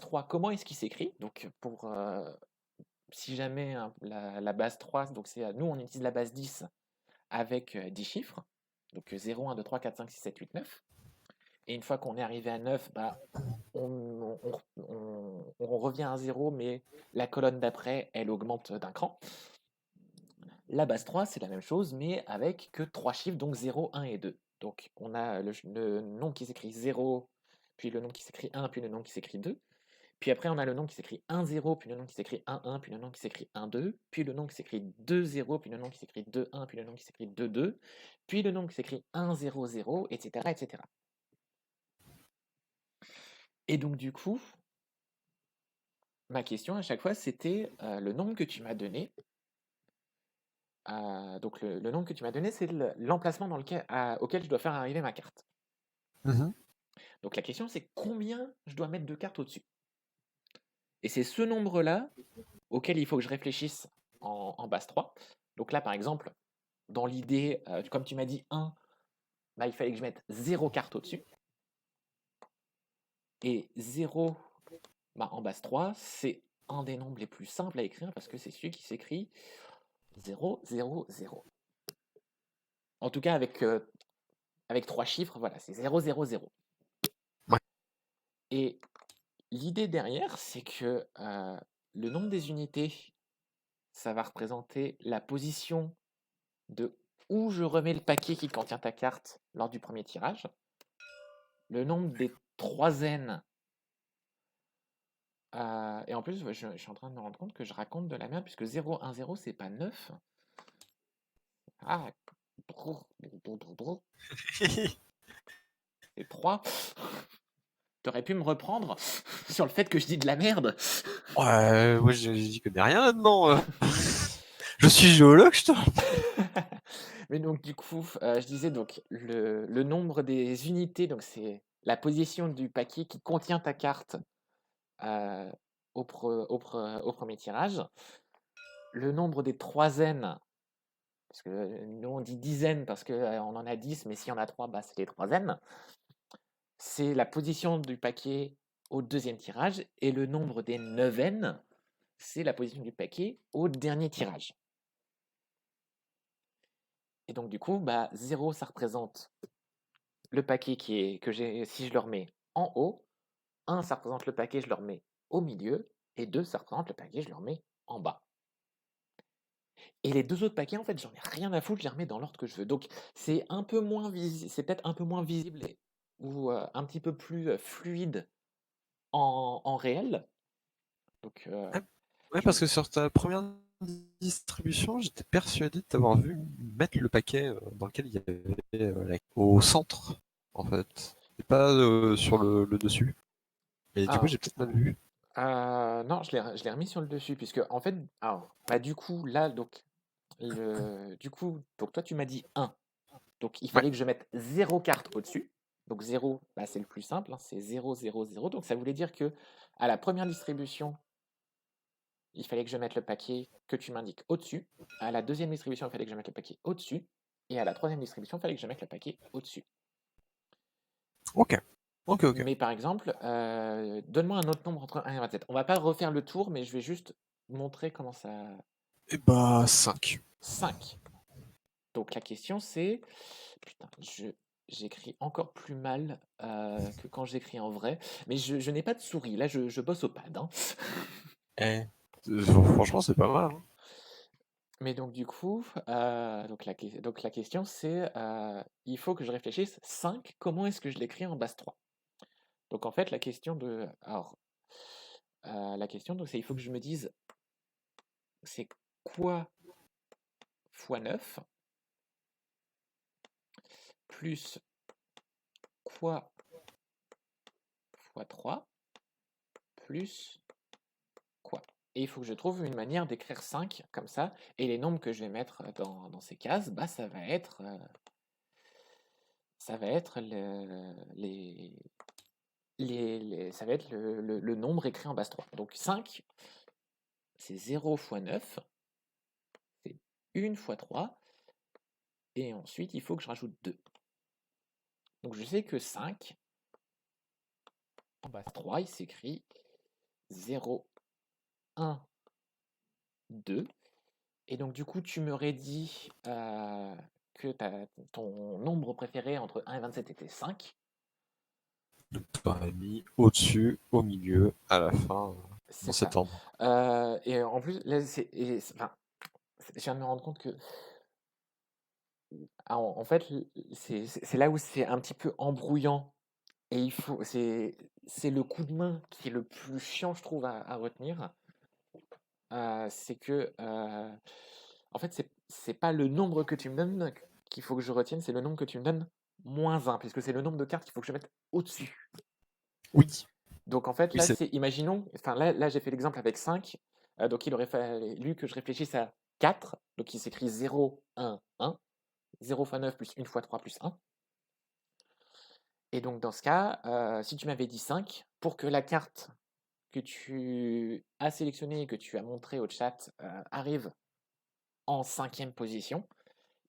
3, comment est-ce qu'il s'écrit? Donc, si jamais hein, la base 3, donc nous on utilise la base 10 avec 10 chiffres, donc 0, 1, 2, 3, 4, 5, 6, 7, 8, 9. Et une fois qu'on est arrivé à 9, bah, on revient à 0, mais la colonne d'après, elle augmente d'un cran. La base 3, c'est la même chose, mais avec que 3 chiffres, donc 0, 1 et 2. Donc on a le nombre qui s'écrit 0, puis le nombre qui s'écrit 1, puis le nombre qui s'écrit 2. Puis après, on a le nombre qui s'écrit 1, 0, puis le nombre qui s'écrit 1, 1, puis le nombre qui s'écrit 1, 2, puis le nombre qui s'écrit 2, 0, puis le nombre qui s'écrit 2, 1, puis le nombre qui s'écrit 2, 2, puis le nombre qui s'écrit 1, 0, 0, etc., etc. Et donc, du coup, ma question à chaque fois, c'était le nombre que tu m'as donné. Donc, le nombre que tu m'as donné, c'est l'emplacement auquel je dois faire arriver ma carte. Mhm. Donc, la question, c'est combien je dois mettre de cartes au-dessus. Et c'est ce nombre-là auquel il faut que je réfléchisse en base 3. Donc là, par exemple, dans l'idée, comme tu m'as dit 1, bah, il fallait que je mette 0 carte au-dessus. Et 0, bah, en base 3, c'est un des nombres les plus simples à écrire parce que c'est celui qui s'écrit 0, 0, 0. En tout cas, avec 3 chiffres, voilà, c'est 0, 0, 0. Ouais. Et l'idée derrière, c'est que le nombre des unités, ça va représenter la position de où je remets le paquet qui contient ta carte lors du premier tirage. Le nombre des 3 N. Et en plus, je suis en train de me rendre compte que je raconte de la merde, puisque 0, 1, 0, c'est pas 9. Ah, c'est 3. T'aurais pu me reprendre sur le fait que je dis de la merde. Ouais, moi j'y connais rien là-dedans. Je suis géologue, je te rappelle. Mais donc, du coup, je disais donc le nombre des unités, donc c'est la position du paquet qui contient ta carte euh, au premier tirage. Le nombre des 3 N, parce que nous on dit dizaines parce qu'on en a 10, mais s'il y en a 3, bah, c'est les 3 N. C'est la position du paquet au deuxième tirage, et le nombre des 9 N, c'est la position du paquet au dernier tirage. Et donc du coup, bah, 0, ça représente le paquet que j'ai, si je le remets en haut. 1, ça représente le paquet, je le remets au milieu. Et 2, ça représente le paquet, je le remets en bas. Et les 2 autres paquets, en fait, j'en ai rien à foutre, je les remets dans l'ordre que je veux. Donc c'est un peu moins c'est peut-être un peu moins visible ou un petit peu plus fluide en réel. Donc Ouais, je parce me... que sur ta première distribution, j'étais persuadé de t'avoir vu mettre le paquet dans lequel il y avait au centre, en fait, et pas sur le dessus. Et du coup, Ah, j'ai peut-être mal vu. non, je l'ai remis sur le dessus, puisque en fait, alors, bah, du coup, là, donc, donc toi tu m'as dit 1. Donc il Ouais. fallait que je mette 0 carte au-dessus. Donc 0, bah, c'est le plus simple, hein, c'est 0, 0, 0. Donc ça voulait dire que à la première distribution, il fallait que je mette le paquet que tu m'indiques au-dessus. À la deuxième distribution, il fallait que je mette le paquet au-dessus. Et à la troisième distribution, il fallait que je mette le paquet au-dessus. Ok. Ok, ok. Mais par exemple, donne-moi un autre nombre entre 1 et 27. On va pas refaire le tour, mais je vais juste montrer comment ça... Et bah, 5. 5. Donc la question c'est... Putain, j'écris encore plus mal que quand j'écris en vrai. Mais je n'ai pas de souris. Là, je bosse au pad, hein. Eh. Franchement, c'est pas mal. Hein. Mais donc du coup, donc la question c'est, il faut que je réfléchisse 5. Comment est-ce que je l'écris en base 3? Donc en fait, la question, donc, c'est il faut que je me dise, c'est quoi fois 9 plus quoi fois 3 plus quoi. Et il faut que je trouve une manière d'écrire 5 comme ça, et les nombres que je vais mettre dans ces cases, bah, ça va être ça va être le nombre écrit en base 3. Donc 5, c'est 0 fois 9, c'est 1 fois 3, et ensuite il faut que je rajoute 2. Donc je sais que 5, en base 3, il s'écrit 0, 1, 2. Et donc du coup, tu m'aurais dit que ton nombre préféré entre 1 et 27 était 5. Donc, tu aurais mis au-dessus, au milieu, à la fin, C'est dans ça. cet ordre. Et en plus, là, enfin, je viens de me rendre compte que, en fait, c'est là où c'est un petit peu embrouillant. Et c'est le coup de main qui est le plus chiant, je trouve, à retenir. C'est que, en fait, c'est pas le nombre que tu me donnes qu'il faut que je retienne, c'est le nombre que tu me donnes moins 1, puisque c'est le nombre de cartes qu'il faut que je mette au-dessus. Oui, Donc en fait, oui, là, c'est imaginons, enfin là j'ai fait l'exemple avec 5, donc il aurait fallu que je réfléchisse à 4, donc il s'écrit 0, 1, 1, 0 fois 9 plus 1 fois 3 plus 1. Et donc dans ce cas, si tu m'avais dit 5, pour que la carte que tu as sélectionnée et que tu as montrée au chat arrive en 5e position,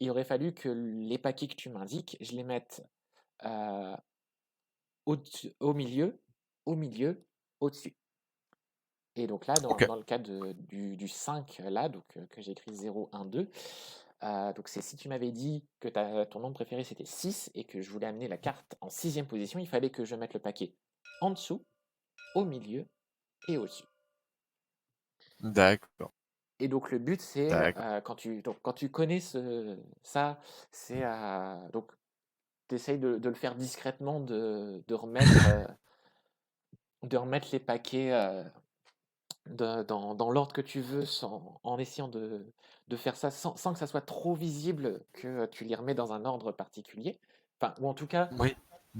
il aurait fallu que les paquets que tu m'indiques, je les mette euh, au milieu, au-dessus. Et donc là, ok. dans le cas du 5, là, donc, que j'ai écrit 0, 1, 2, donc c'est si tu m'avais dit que ton nombre préféré c'était 6 et que je voulais amener la carte en 6e position, il fallait que je mette le paquet en dessous, au milieu et au-dessus. D'accord. Et donc le but c'est, D'accord. quand tu connais ça, c'est donc tu essayes de le faire discrètement, de remettre les paquets dans l'ordre que tu veux, en essayant de faire ça sans que ça soit trop visible que tu les remets dans un ordre particulier. Enfin, ou en tout cas, Oui.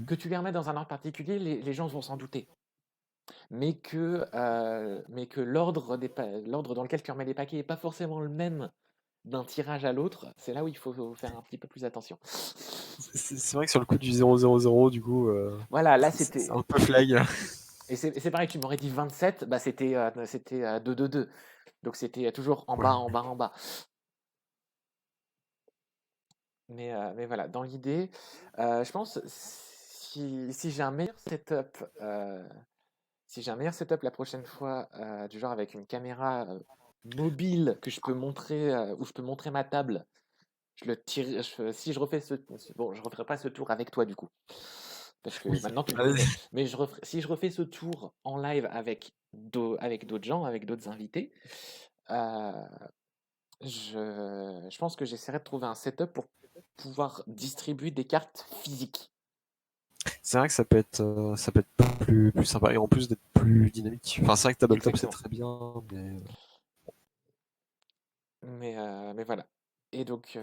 que tu les remets dans un ordre particulier, les gens vont s'en douter. Mais que l'ordre dans lequel tu remets les paquets n'est pas forcément le même d'un tirage à l'autre, c'est là où il faut faire un petit peu plus attention. C'est vrai que sur le coup du 000, du coup, Voilà, là c'est c'était. un peu flag. Et c'est pareil, tu m'aurais dit 27, bah c'était 2, 2, 2. Donc c'était toujours en bas, Ouais. en bas, en bas. Mais voilà, dans l'idée, je pense si j'ai un meilleur setup, si j'ai un meilleur setup la prochaine fois, du genre avec une caméra mobile que je peux montrer, où je peux montrer ma table, je le tire, si je refais bon, je referai pas ce tour avec toi du coup, parce que Oui. maintenant tu me Allez. connais. Mais si je refais ce tour en live avec d'autres gens, avec d'autres invités, euh, je pense que j'essaierai de trouver un setup pour pouvoir distribuer des cartes physiques. C'est vrai que ça peut être plus sympa et en plus d'être plus dynamique. Enfin, c'est vrai que Tabletop c'est Exactement. très bien, mais Mais voilà. Et donc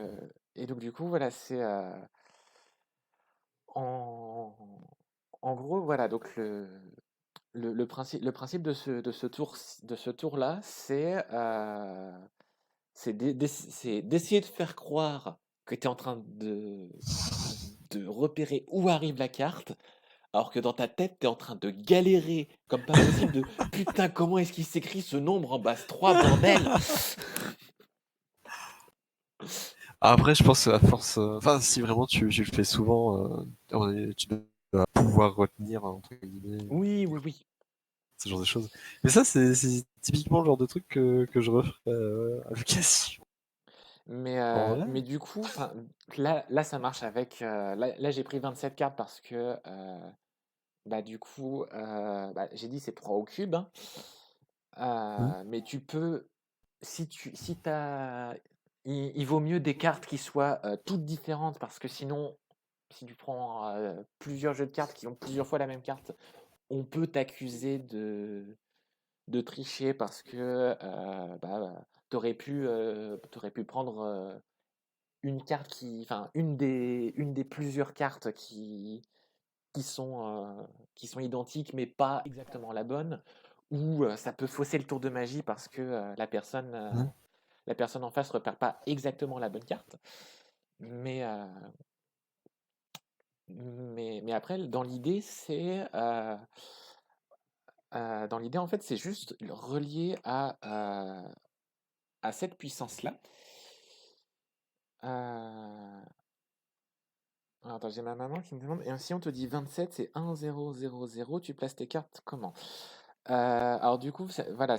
du coup, voilà, c'est en, en gros, voilà, donc le principe de ce tour-là, c'est d'essayer de faire croire que tu es en train de repérer où arrive la carte, alors que dans ta tête, tu es en train de galérer comme pas possible de putain, comment est-ce qu'il s'écrit ce nombre en base 3, bordel? après, je pense à force, enfin, si vraiment tu le fais souvent, tu dois pouvoir retenir entre guillemets Oui, oui, oui. ce genre de choses. Mais ça, c'est typiquement le genre de truc que je referais à l'occasion. Mais, En euh, live. mais du coup, 'fin, là, ça marche avec. Là, j'ai pris 27 cartes parce que, bah, du coup, bah, j'ai dit c'est 3 au cube, hein. Hmm. Mais tu peux, si t'as, il vaut mieux des cartes qui soient toutes différentes parce que sinon, si tu prends plusieurs jeux de cartes qui ont plusieurs fois la même carte, on peut t'accuser de tricher parce que bah, t'aurais pu prendre une carte enfin, une des plusieurs cartes qui sont identiques mais pas exactement la bonne, ou ça peut fausser le tour de magie parce que Hmm. la personne en face repère pas exactement la bonne carte. Mais, mais après, dans l'idée, c'est dans l'idée, en fait, c'est juste relié à cette puissance-là. Euh, alors, attends, j'ai ma maman qui me demande, et si on te dit 27, c'est 1, 0, 0, 0, tu places tes cartes comment? Alors du coup, voilà,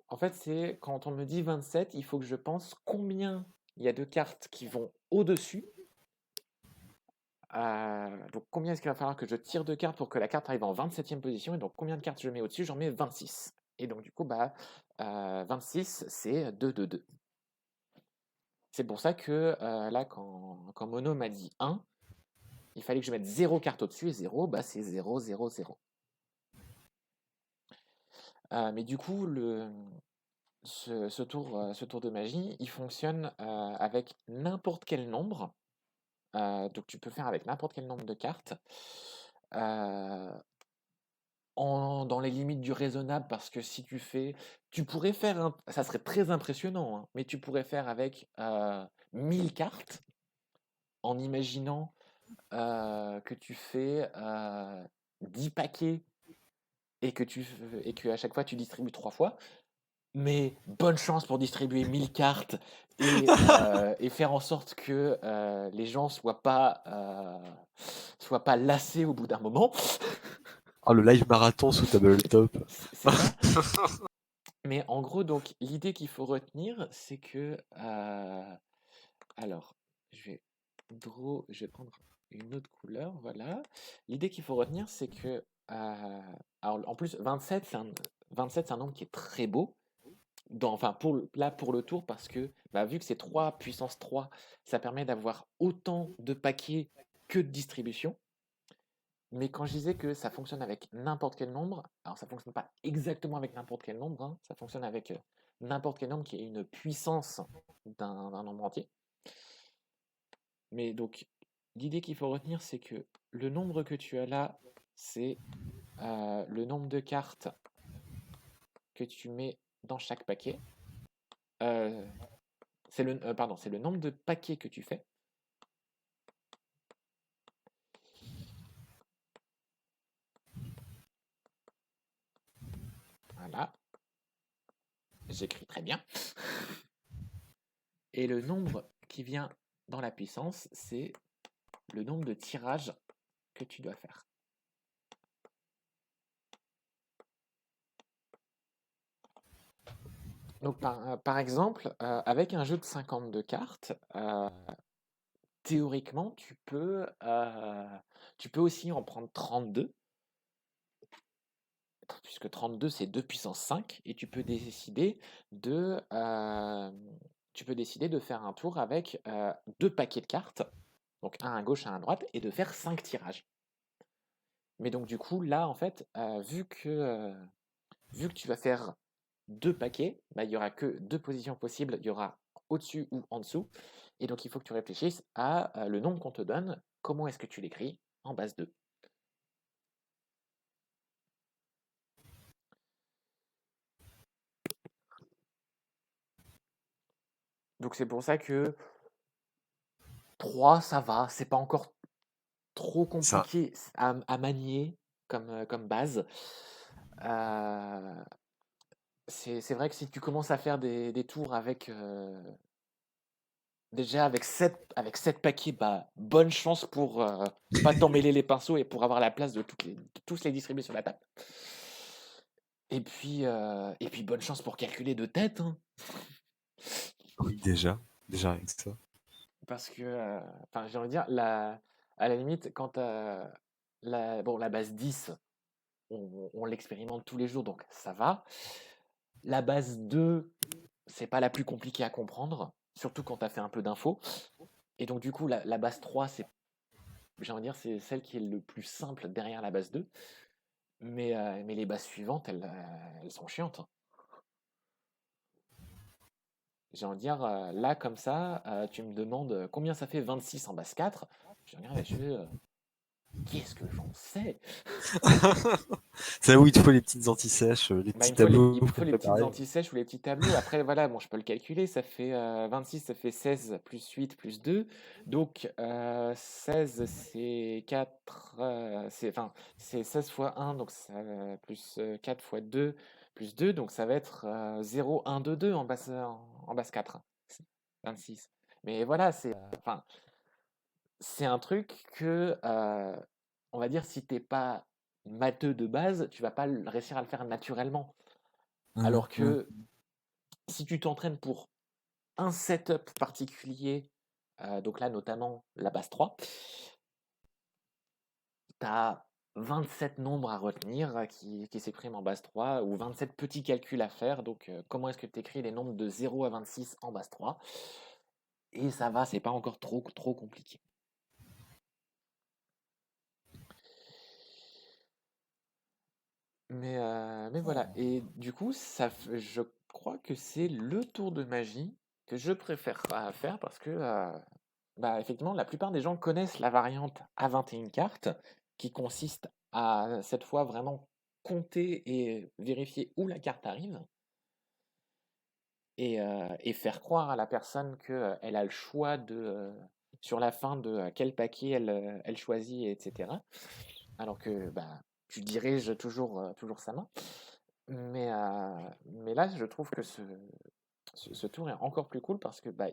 en fait, c'est quand on me dit 27, il faut que je pense combien il y a de cartes qui vont au-dessus. Donc combien est-ce qu'il va falloir que je tire de cartes pour que la carte arrive en 27e position, et donc combien de cartes je mets au-dessus? J'en mets 26. Et donc du coup, 26, c'est 2, 2, 2. C'est pour ça que là, quand Mono m'a dit 1, il fallait que je mette 0 carte au-dessus, et 0, c'est 0, 0, 0. Mais du coup, ce tour de magie, il fonctionne avec n'importe quel nombre. Donc tu peux faire avec n'importe quel nombre de cartes. Dans les limites du raisonnable, parce que si tu pourrais faire ça serait très impressionnant, hein, mais tu pourrais faire avec 1000 cartes en imaginant que tu fais 10 paquets et que à chaque fois tu distribues 3 fois. Mais bonne chance pour distribuer 1000 cartes et faire en sorte que les gens soient pas lassés au bout d'un moment. Ah, le live marathon sous tabletop. C'est ça. Mais en gros, donc, l'idée qu'il faut retenir, c'est que... alors, je vais prendre une autre couleur, voilà. L'idée qu'il faut retenir, c'est que... alors, en plus, 27, c'est un nombre qui est très beau. Enfin, pour le tour, parce que vu que c'est 3 puissance 3, ça permet d'avoir autant de paquets que de distribution. Mais quand je disais que ça fonctionne avec n'importe quel nombre, alors ça fonctionne pas exactement avec n'importe quel nombre, hein, ça fonctionne avec n'importe quel nombre qui est une puissance d'un nombre entier. Mais donc, l'idée qu'il faut retenir, c'est que le nombre que tu as là, c'est le nombre de cartes que tu mets dans chaque paquet. C'est le nombre de paquets que tu fais. Voilà. J'écris très bien. Et le nombre qui vient dans la puissance, c'est le nombre de tirages que tu dois faire. Donc, par exemple, avec un jeu de 52 cartes, théoriquement, tu peux aussi en prendre 32, puisque 32, c'est 2 puissance 5, et tu peux décider de faire un tour avec 2 paquets de cartes, donc un à gauche, un à droite, et de faire 5 tirages. Mais donc, du coup, là, en fait, vu que tu vas faire 2 paquets, il n'y aura que 2 positions possibles, il y aura au-dessus ou en dessous. Et donc, il faut que tu réfléchisses à le nombre qu'on te donne, comment est-ce que tu l'écris en base 2. Donc, c'est pour ça que 3, ça va, c'est pas encore trop Ça, compliqué à manier comme base. Euh, c'est vrai que si tu commences à faire des tours déjà avec 7 paquets, bonne chance pour pas t'emmêler les pinceaux et pour avoir la place de tous les distribuer sur la table. Et puis bonne chance pour calculer de tête, hein. oui, déjà avec ça. Parce que, enfin, j'ai envie de dire, à la limite, quand la base 10, on l'expérimente tous les jours, donc ça va. La base 2, c'est pas la plus compliquée à comprendre, surtout quand tu as fait un peu d'infos. Et donc, du coup, la base 3, j'ai envie de dire, c'est celle qui est le plus simple derrière la base 2. Mais les bases suivantes, elles sont chiantes, hein. J'ai envie de dire, là, comme ça, tu me demandes combien ça fait 26 en base 4. Je vais regarder, Qu'est-ce que j'en sais? C'est là où il te faut les petites anti-sèches, les Bah, petits tableaux il me faut pour les petites préparer. anti-sèches ou les petits tableaux. Après, voilà, bon, je peux le calculer. Ça fait 26, ça fait 16 plus 8 plus 2. Donc, 16, c'est 4. Enfin, c'est 16 fois 1, donc ça, plus 4 fois 2, plus 2. Donc, ça va être 0, 1, 2, 2 en base 4. C'est 26. Mais voilà, enfin, c'est un truc que, on va dire, si t'es pas matheux de base, tu vas pas réussir à le faire naturellement. Hum, Alors hum. que si tu t'entraînes pour un setup particulier, donc là notamment la base 3, tu as 27 nombres à retenir qui s'expriment en base 3 ou 27 petits calculs à faire. Donc comment est-ce que tu écris les nombres de 0 à 26 en base 3? Et ça va, c'est pas encore trop compliqué. Mais voilà. Et du coup, je crois que c'est le tour de magie que je préfère faire parce que, bah, effectivement, la plupart des gens connaissent la variante à 21 cartes qui consiste à, cette fois, vraiment compter et vérifier où la carte arrive et faire croire à la personne qu'elle a le choix sur la fin de quel paquet elle choisit, etc. Alors que bah, tu diriges toujours sa main. Mais là, je trouve que ce tour est encore plus cool parce que bah,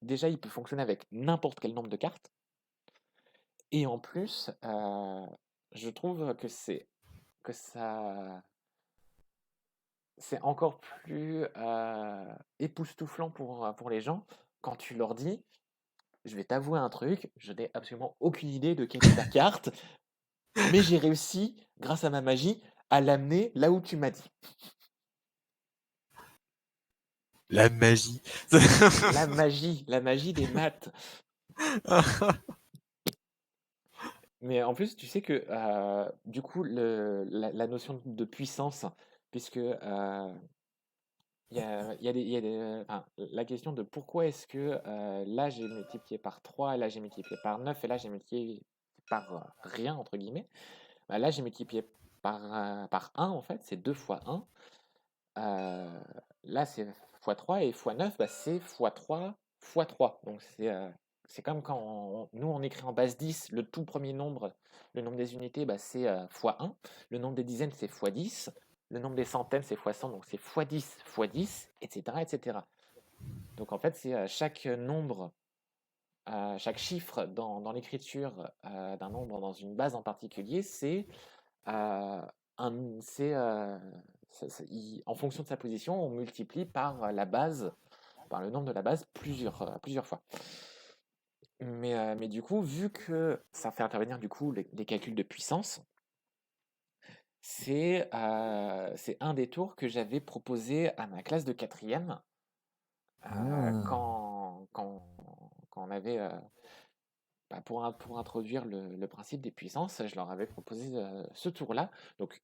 déjà, il peut fonctionner avec n'importe quel nombre de cartes. Et en plus, je trouve que c'est encore plus époustouflant pour les gens quand tu leur dis, je vais t'avouer un truc, je n'ai absolument aucune idée de quelle est ta carte, mais j'ai réussi, grâce à ma magie, à l'amener là où tu m'as dit. La magie. La magie des maths. Mais en plus, tu sais que du coup, la notion de puissance, puisque enfin, la question de pourquoi est-ce que là j'ai multiplié par 3, là j'ai multiplié par 9 et là j'ai multiplié par rien, entre guillemets. Bah, là j'ai multiplié par 1 en fait, c'est 2 fois 1. Euh, Là c'est fois 3 et fois 9, bah, c'est fois 3 fois 3. Donc c'est comme quand nous on écrit en base 10 le tout premier nombre, le nombre des unités, bah, c'est fois 1. Le nombre des dizaines, c'est fois 10. Le nombre des centaines, c'est fois 100. Donc c'est fois 10, etc. etc. Donc en fait, c'est chaque nombre, chaque chiffre dans l'écriture d'un nombre dans une base en particulier, euh, c'est en fonction de sa position, on multiplie par la base, par le nombre de la base plusieurs fois. Mais du coup, vu que ça fait intervenir du coup les calculs de puissance, c'est un des tours que j'avais proposé à ma classe de quatrième Ah. quand on avait, bah, pour introduire le principe des puissances, je leur avais proposé ce tour-là. Donc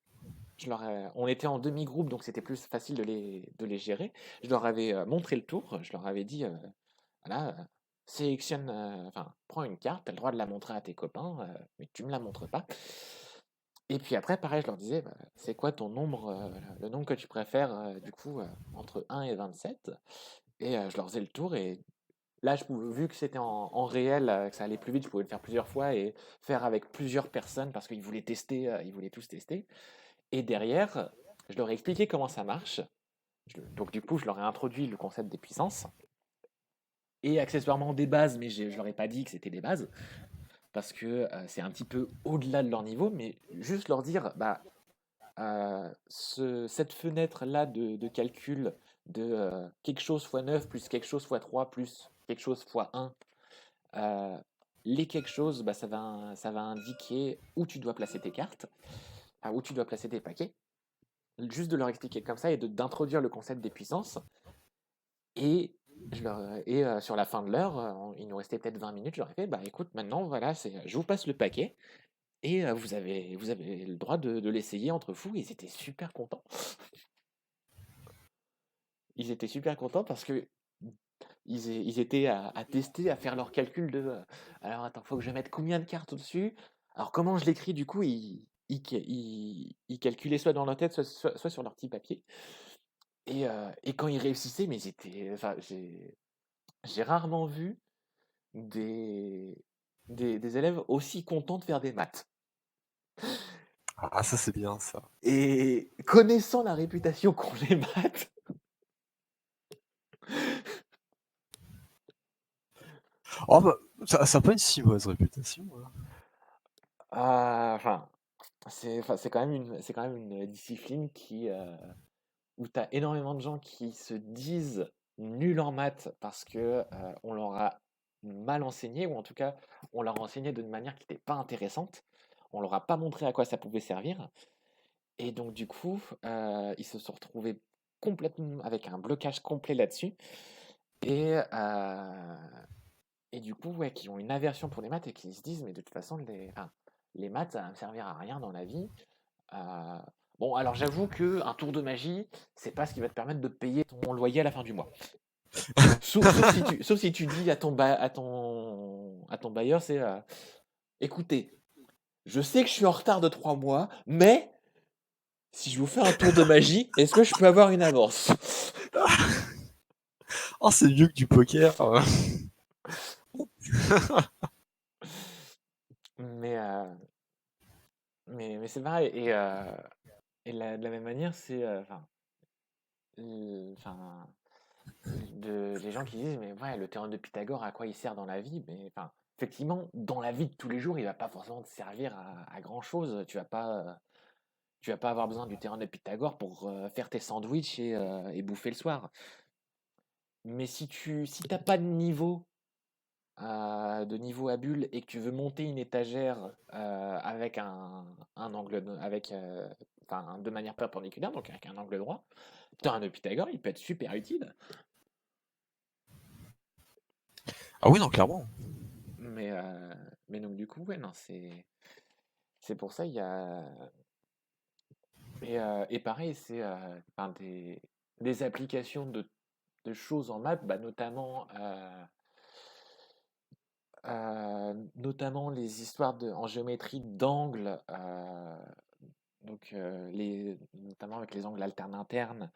on était en demi-groupe, donc c'était plus facile de les gérer. Je leur avais montré le tour, je leur avais dit, voilà, sélectionne, enfin, prends une carte, tu as le droit de la montrer à tes copains, mais tu me la montres pas. Et puis après, pareil, je leur disais, bah, c'est quoi ton nombre, le nombre que tu préfères, du coup, entre 1 et 27. Et je leur faisais le tour, et là, vu que c'était en réel, que ça allait plus vite, je pouvais le faire plusieurs fois et faire avec plusieurs personnes parce qu'ils voulaient tester, ils voulaient tous tester. Et derrière, je leur ai expliqué comment ça marche. Donc du coup, je leur ai introduit le concept des puissances et accessoirement des bases, mais je leur ai pas dit que c'était des bases parce que c'est un petit peu au-delà de leur niveau, mais juste leur dire, bah, cette fenêtre-là de calcul de quelque chose fois 9 plus quelque chose fois 3 plus quelque chose fois 1, euh, les quelque chose, bah, ça va indiquer où tu dois placer tes cartes, où tu dois placer tes paquets. Juste de leur expliquer comme ça et d'introduire le concept des puissances. Et, sur la fin de l'heure, il nous restait peut-être 20 minutes, je leur ai fait, bah écoute, maintenant, voilà, je vous passe le paquet et vous avez le droit de l'essayer entre vous. Ils étaient super contents. Ils étaient super contents parce que ils étaient à tester, à faire leur calcul de alors attends, faut que je mette combien de cartes au-dessus? Alors, comment je l'écris, du coup, ils calculaient soit dans leur tête, soit sur leur petit papier. Et quand ils réussissaient, mais enfin, j'ai rarement vu des, des élèves aussi contents de faire des maths. Ah, ça c'est bien ça. Et connaissant la réputation qu'ont les maths, Oh bah, ça a pas une si mauvaise réputation, hein. enfin, c'est quand même c'est quand même une discipline où tu as énormément de gens qui se disent nuls en maths parce que on leur a mal enseigné, ou en tout cas, on leur a enseigné d'une manière qui n'était pas intéressante. On leur a pas montré à quoi ça pouvait servir. Et donc, du coup, ils se sont retrouvés complètement avec un blocage complet là-dessus. Et, et du coup, ouais, qui ont une aversion pour les maths et qui se disent, mais de toute façon, enfin, les maths, ça va me servir à rien dans la vie. Euh, bon, alors j'avoue qu'un tour de magie, c'est pas ce qui va te permettre de payer ton loyer à la fin du mois. Sauf si tu dis à ton bailleur, c'est écoutez, je sais que je suis en retard de 3 mois, mais si je vous fais un tour de magie, est-ce que je peux avoir une avance? Oh, c'est mieux que du poker. Mais, mais c'est pareil. De la même manière, c'est. Enfin, les gens qui disent, mais ouais, le théorème de Pythagore, à quoi il sert dans la vie? Mais enfin, effectivement, dans la vie de tous les jours, il va pas forcément te servir à grand-chose. Tu vas pas avoir besoin du théorème de Pythagore pour faire tes sandwichs et bouffer le soir. Mais si t'as pas de niveau à bulle et que tu veux monter une étagère avec un angle, enfin, de manière perpendiculaire, donc avec un angle droit, le théorème de Pythagore, il peut être super utile. Ah oui, non, clairement. Mais, euh, mais donc du coup, ouais, non, c'est pour ça, il y a... Et pareil, c'est enfin, des applications de choses en maths, bah, notamment les histoires en géométrie d'angles, donc notamment avec les angles alternes internes,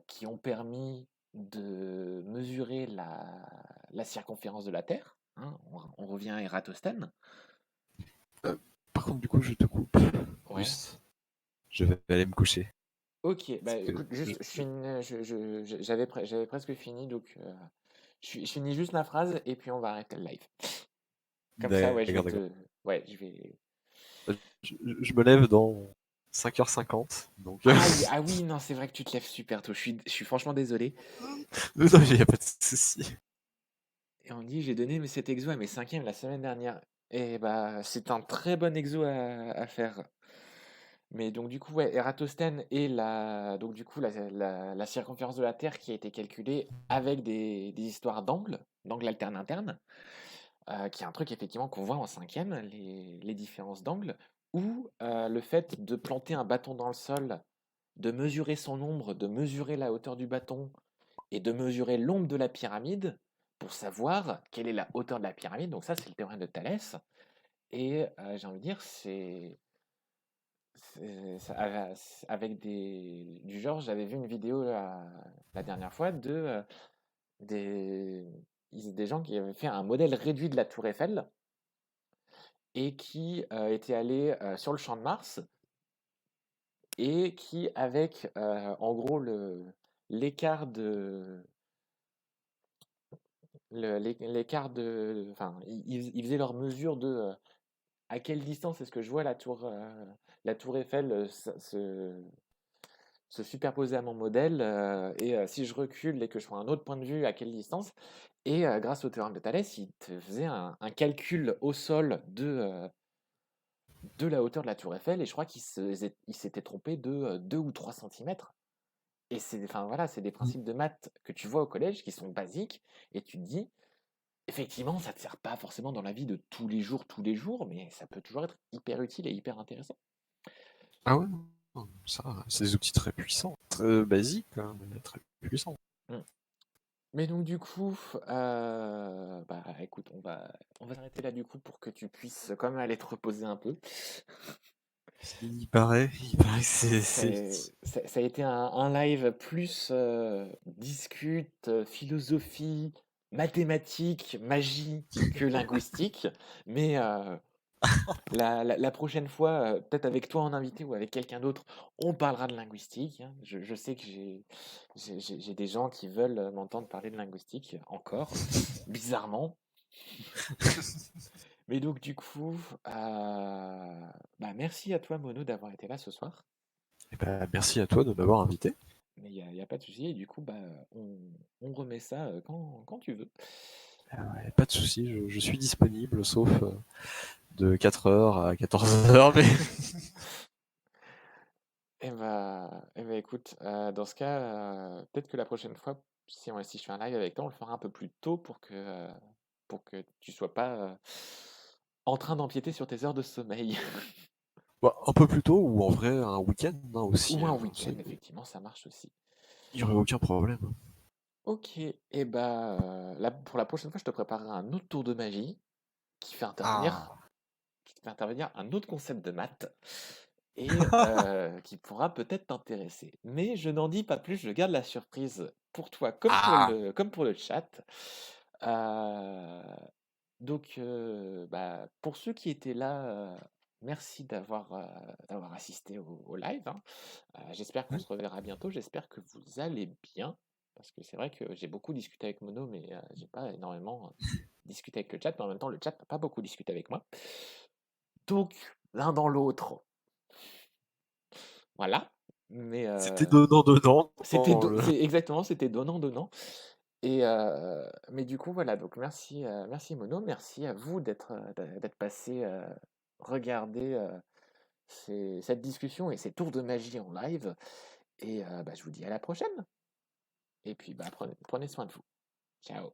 qui ont permis de mesurer la circonférence de la Terre, hein. On revient à Ératosthène. Euh, Par contre, du coup, je te coupe. Ouais. Juste, je vais aller me coucher. Ok, bah Parce que écoute, juste, j'avais presque fini, donc je finis juste ma phrase et puis on va arrêter le live. Comme ça, ouais, D'accord, d'accord. ouais, je vais. Je me lève dans 5h50. Donc, Ah oui, non, c'est vrai que tu te lèves super tôt. Je suis franchement désolé. non, il n'y a pas de souci. Et on dit, j'ai donné cet exo à mes cinquièmes la semaine dernière. Et bah, c'est un très bon exo à faire. Mais donc du coup, ouais, Ératosthène et donc du coup la circonférence de la Terre qui a été calculée avec des histoires d'angles alternes internes, qui est un truc effectivement qu'on voit en cinquième, les différences d'angles, ou le fait de planter un bâton dans le sol, de mesurer son ombre, de mesurer la hauteur du bâton et de mesurer l'ombre de la pyramide pour savoir quelle est la hauteur de la pyramide. Donc ça, c'est le théorème de Thalès. Et j'ai envie de dire, avec du genre, j'avais vu une vidéo la dernière fois des, des gens qui avaient fait un modèle réduit de la Tour Eiffel et qui étaient allés sur le Champ de Mars et qui, avec en gros l'écart de. L'écart de. Enfin, ils faisaient leur mesure de à quelle distance est-ce que je vois la tour Eiffel se superposer à mon modèle, et si je recule et que je prends un autre point de vue, à quelle distance. Et grâce au théorème de Thalès, il te faisait un calcul au sol de la hauteur de la tour Eiffel, et je crois il s'était trompé de 2 ou 3 centimètres. Et enfin, voilà, c'est des principes de maths que tu vois au collège qui sont basiques, et tu te dis, effectivement, ça ne te sert pas forcément dans la vie de tous les jours, mais ça peut toujours être hyper utile et hyper intéressant. Ah ouais, non, ça, c'est des outils très puissants. Très basiques, hein, mais très puissants. Mm. Mais donc du coup, bah écoute, on va s'arrêter là du coup pour que tu puisses quand même aller te reposer un peu. Il paraît que Ça a été un live plus discute, philosophie, mathématiques, magie que linguistique. Mais la prochaine fois, peut-être avec toi en invité ou avec quelqu'un d'autre, on parlera de linguistique, hein. Je sais que j'ai des gens qui veulent m'entendre parler de linguistique encore, bizarrement. Mais donc du coup, bah, merci à toi Mono d'avoir été là ce soir. Eh ben, merci à toi de m'avoir invité. Mais il y a pas de souci. Et du coup, bah, on remet ça quand tu veux. Ouais, pas de souci, je suis disponible, sauf de 4 heures à 14 heures, mais Et bah, écoute, dans ce cas, peut-être que la prochaine fois, si je fais un live avec toi, on le fera un peu plus tôt pour que tu sois pas en train d'empiéter sur tes heures de sommeil. bah, un peu plus tôt, ou en vrai, un week-end hein, aussi. Ou un week-end, effectivement, ça marche aussi. Il n'y aurait aucun problème. Ok, et bah, pour la prochaine fois, je te préparerai un autre tour de magie qui fait intervenir, Ah, qui fait intervenir un autre concept de maths et qui pourra peut-être t'intéresser. Mais je n'en dis pas plus, je garde la surprise pour toi ah, comme pour le chat. Euh, donc, bah, pour ceux qui étaient là, merci d'avoir assisté au live, hein. J'espère qu'on ouais. se reverra bientôt. J'espère que vous allez bien. Parce que c'est vrai que j'ai beaucoup discuté avec Mono, mais j'ai pas énormément discuté avec le chat. Mais en même temps, le chat n'a pas beaucoup discuté avec moi. Donc, l'un dans l'autre, voilà. Mais C'était donnant-donnant. c'est exactement, c'était donnant-donnant. Mais du coup, voilà. Donc, merci Mono. Merci à vous d'être passé regarder cette discussion et ces tours de magie en live. Et bah, je vous dis à la prochaine. Et puis, bah, prenez soin de vous. Ciao.